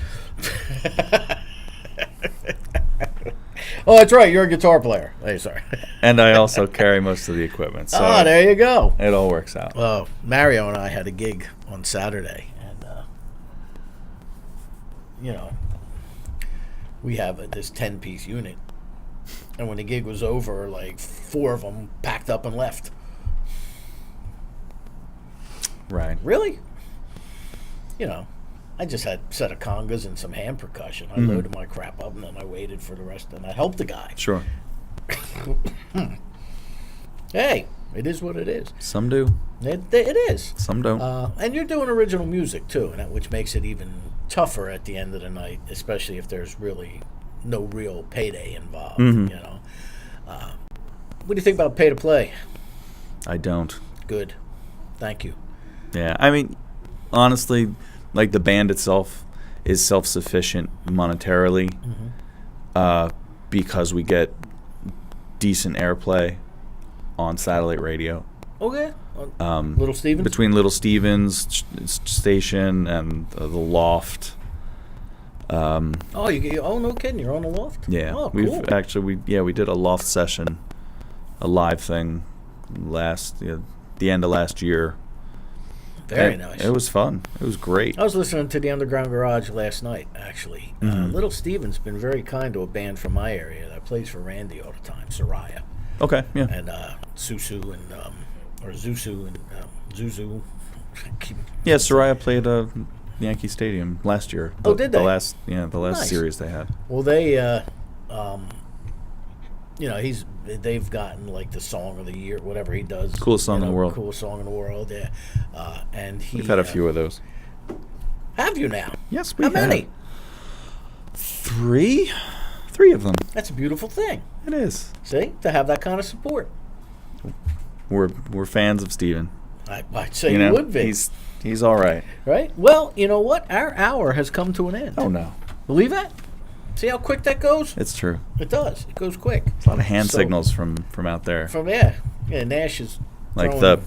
Oh, that's right. You're a guitar player. Hey, sorry. And I also carry most of the equipment. So There you go. it all works out. Well, Mario and I had a gig on Saturday, and we have this 10-piece unit, and when the gig was over, like 4 of them packed up and left. Right. Really? I just had a set of congas and some hand percussion. I loaded my crap up, and then I waited for the rest, and I helped the guy. Sure. Hey, it is what it is. Some do. It is. Some don't. And you're doing original music, too, which makes it even tougher at the end of the night, especially if there's really no real payday involved, what do you think about pay to play? I don't. Good. Thank you. Yeah. I mean, honestly, like the band itself is self-sufficient monetarily because we get decent airplay on satellite radio. Okay. Little Stevens? Between Little Stevens station and the Loft. No kidding. You're on the Loft? Yeah. Oh, cool. We did a Loft session, a live thing the end of last year. Very nice. It was fun. It was great. I was listening to the Underground Garage last night, actually. Little Steven's been very kind to a band from my area that plays for Randy all the time, Soraya. Okay, yeah. And Susu and Zuzu and Zuzu. Yeah, Soraya played Yankee Stadium last year. Oh, did they? The last Nice. series they had. Well, they, they've gotten like the song of the year, whatever he does. Coolest song in the world. Coolest song in the world, yeah. And We've had a few of those. Have you now? Yes, we How have. many? 3 of them. That's a beautiful thing. It is. See, to have that kind of support. We're fans of Steven. I'd say you would be. He's all right. Right? Well, you know what? Our hour has come to an end. Oh no. Believe that? See how quick that goes? It's true. It does. It goes quick. It's a lot of hand signals from out there. Yeah, Nash is Like throwing,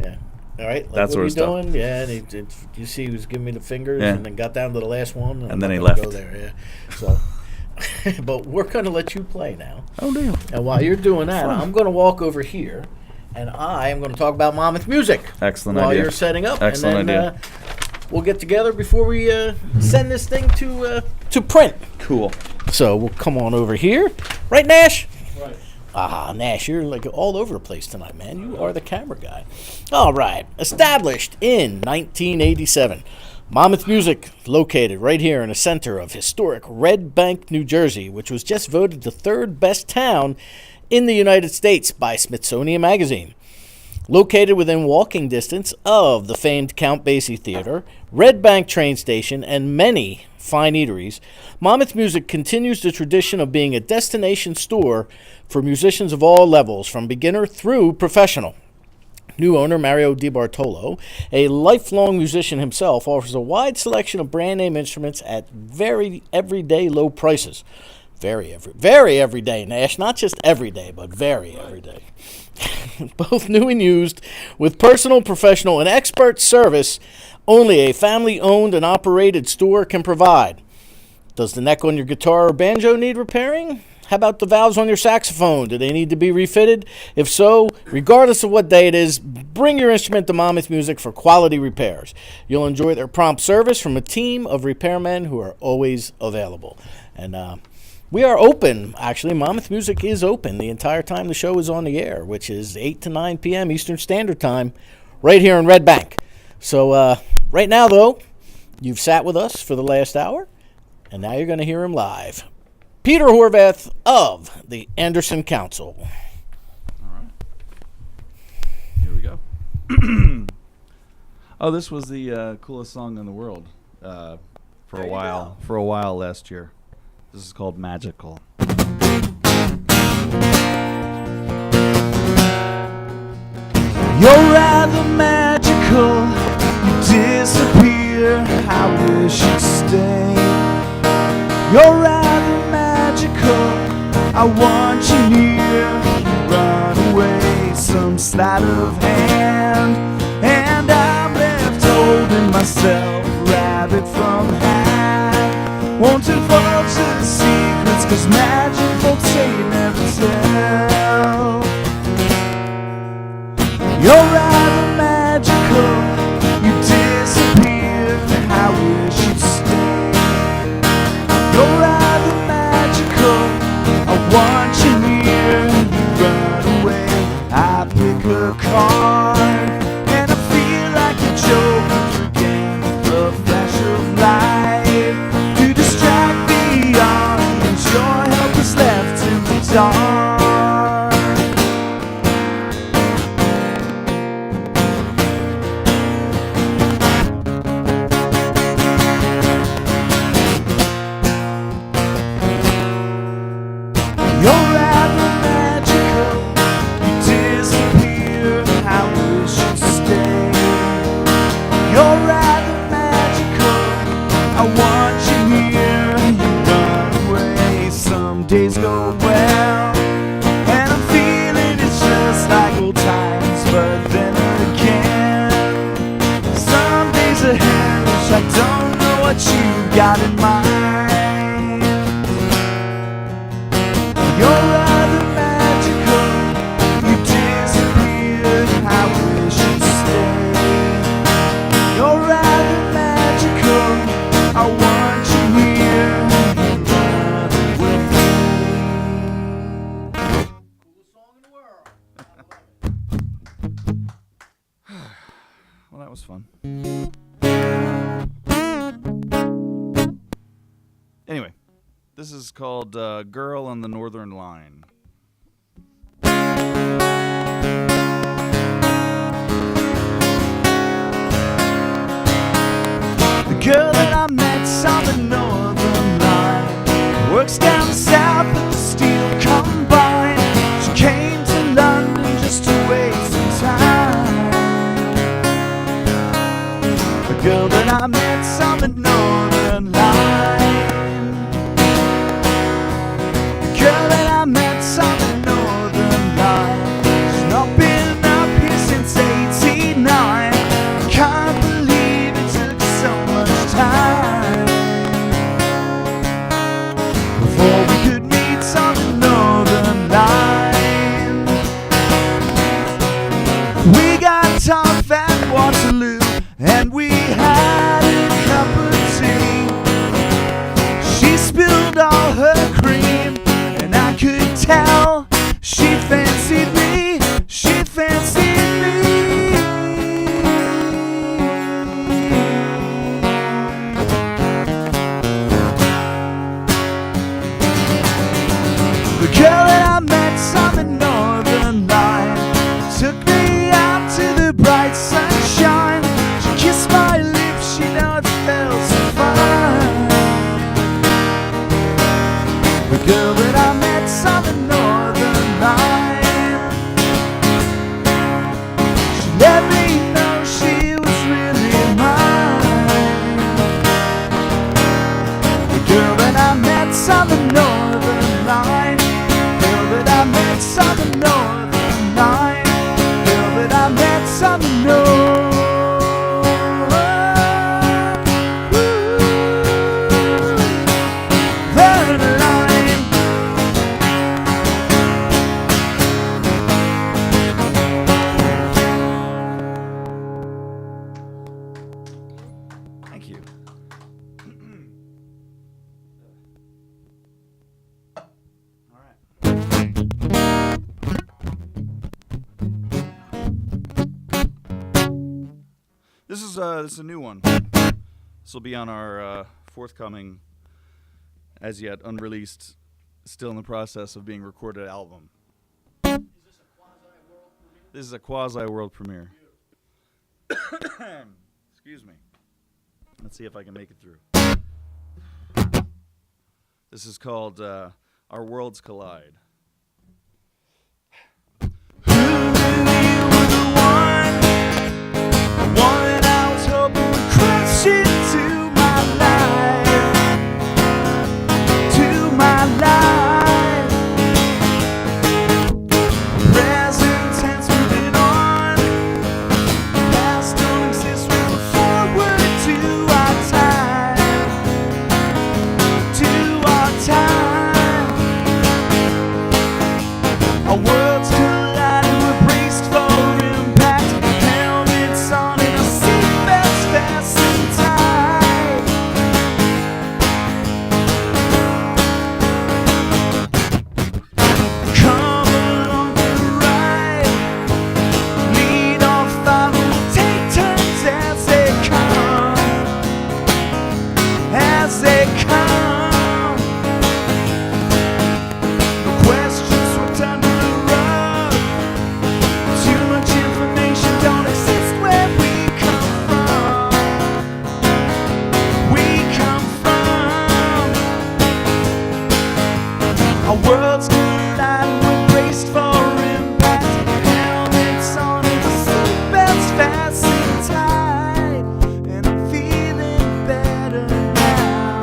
yeah. All right, like that what sort are of you stuff. doing? Yeah, and you see, he was giving me the fingers, Yeah. and then got down to the last one, And then I'm he not gonna left. Go there, yeah. So, but we're gonna let you play now. Oh deal. And while you're doing that, Fun. I'm gonna walk over here, and I am gonna talk about Monmouth music. Excellent while idea. you're setting up. Excellent and then, idea. we'll get together before we send this thing to print. Cool. So we'll come on over here. Right, Nash? Right. Ah, Nash, you're like all over the place tonight, man. You are the camera guy. All right. Established in 1987. Monmouth Music, located right here in the center of historic Red Bank, New Jersey, which was just voted the third best town in the United States by Smithsonian Magazine. Located within walking distance of the famed Count Basie Theater, Red Bank train station, and many fine eateries, Monmouth Music continues the tradition of being a destination store for musicians of all levels, from beginner through professional. New owner Mario DiBartolo, a lifelong musician himself, offers a wide selection of brand name instruments at very everyday low prices. Very everyday, Nash. Not just every day, but very everyday. Both new and used, with personal, professional, and expert service only a family-owned and operated store can provide. Does the neck on your guitar or banjo need repairing? How about the valves on your saxophone? Do they need to be refitted? If so, regardless of what day it is, bring your instrument to Monmouth Music for quality repairs. You'll enjoy their prompt service from a team of repairmen who are always available. And we are open, actually. Monmouth Music is open the entire time the show is on the air, which is 8 to 9 p.m. Eastern Standard Time, right here in Red Bank. So right now, though, you've sat with us for the last hour, and now you're going to hear him live. Peter Horvath of the Anderson Council. All right. Here we go. Oh, this was the coolest song in the world for a while. For a while last year. This is called Magical. You're rather magical. You disappear. I wish you'd stay. You're rather magical. I want you near. You run away, some sleight of hand, and I'm left holding myself, rabbit from hat. Won't divulge the secrets, 'cause magic folks say you never tell. You're rather magical. You disappear. I wish you'd stay. You're rather magical. I want you near. You run away. I pick a card, and I feel like a joker through game, a flash of light to distract the audience. Your help is left in the dark. You're rather magical. You disappear. I wish you'd stay. You're rather magical. I want you here. You run away. Some days go well, and I'm feeling it's just like old times. But then again, some days are hellish. I don't know what you got in mind. You're rather magical. You disappeared. I wish you'd stay. You're rather magical. I want you here. You run away. Coolest song in the world. Well, that was fun. Anyway, this is called Girl on the Northern Line. The girl that I met's on the northern line, works down south at the steel combine. She came to London just to waste some time. The girl that I met's on the northern line. The girl that I met's on the northern line. She's not been up here since 89. Can't believe it took so much time before we could meet on the northern line. We got off at Waterloo, and we had on the northern line. Velvet Arnett's on the north. Thank you. All right. This is a new one. This will be on our forthcoming, as yet unreleased, still in the process of being recorded album. This is a quasi-world premiere. Excuse me. Let's see if I can make it through. This is called Our Worlds Collide. Who knew you were the one that I was hoping would crash into my life, to my life. Present tense moving on, past don't exist, we move forward to our time, to our time. Our worlds colliding, we're braced for impact. Helmets on and our seatbelts fastened tight. Come along for the ride. Lead or follow, we'll take turns as they come, as they come. No questions swept under the rug. Too much information don't exist where we come from. We come from. Our worlds collide, we're braced for impact. Helmets on and the seatbelts fastened tight. And I'm feeling better now.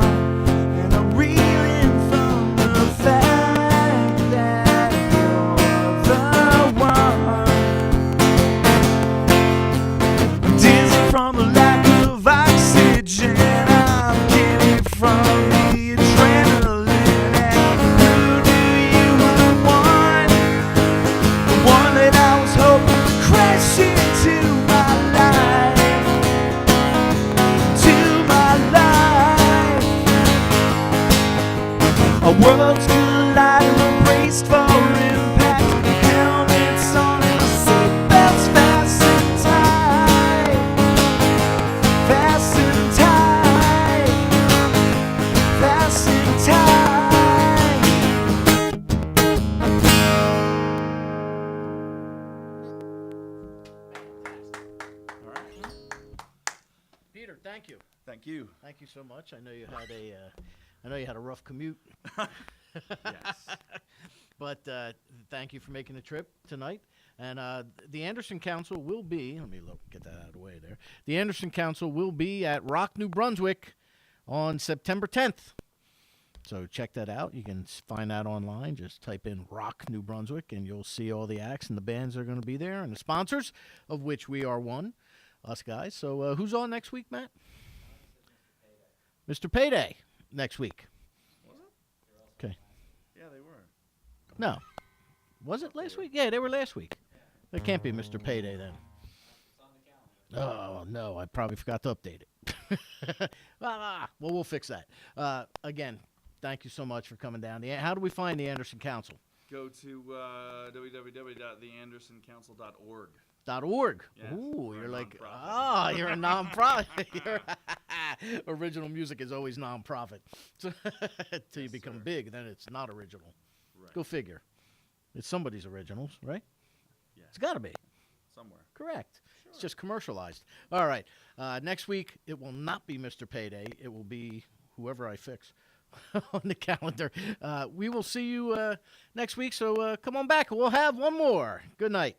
And I'm reeling from the fact that you're the one. I'm dizzy from the lack of oxygen. I'm giddy from the adrenaline. And who knew you were the one that I was hoping would crash into my life, to my life. Our worlds collide, we're braced for impact. Helmets on and our seatbelts fastened tight, fastened tight, fastened tight. Peter, thank you. Thank you. Thank you so much. I know you had a rough commute. Yes. But thank you for making the trip tonight. And the Anderson Council will be, let me get that out of the way there. The Anderson Council will be at Rock, New Brunswick on September 10th. So check that out. You can find that online. Just type in Rock, New Brunswick, and you'll see all the acts and the bands that are going to be there and the sponsors, of which we are one, us guys. So who's on next week, Matt? Mr. Payday next week. Okay. Yeah, they were. No. Was it last week? Yeah, they were last week. It can't be Mr. Payday then. Oh, no. I probably forgot to update it. Well, we'll fix that. Again, thank you so much for coming down. How do we find the Anderson Council? Go to www.theandersoncouncil.org. .org. Yes, Ooh, we're you're a like, nonprofit. you're a nonprofit. Original music is always nonprofit. Till you become big, then it's not original. Right. Go figure. It's somebody's originals, right? Yeah. It's got to be. Somewhere. Correct. Sure. It's just commercialized. All right. Next week, it will not be Mr. Payday. It will be whoever I fix on the calendar. We will see you next week, so come on back. We'll have one more. Good night.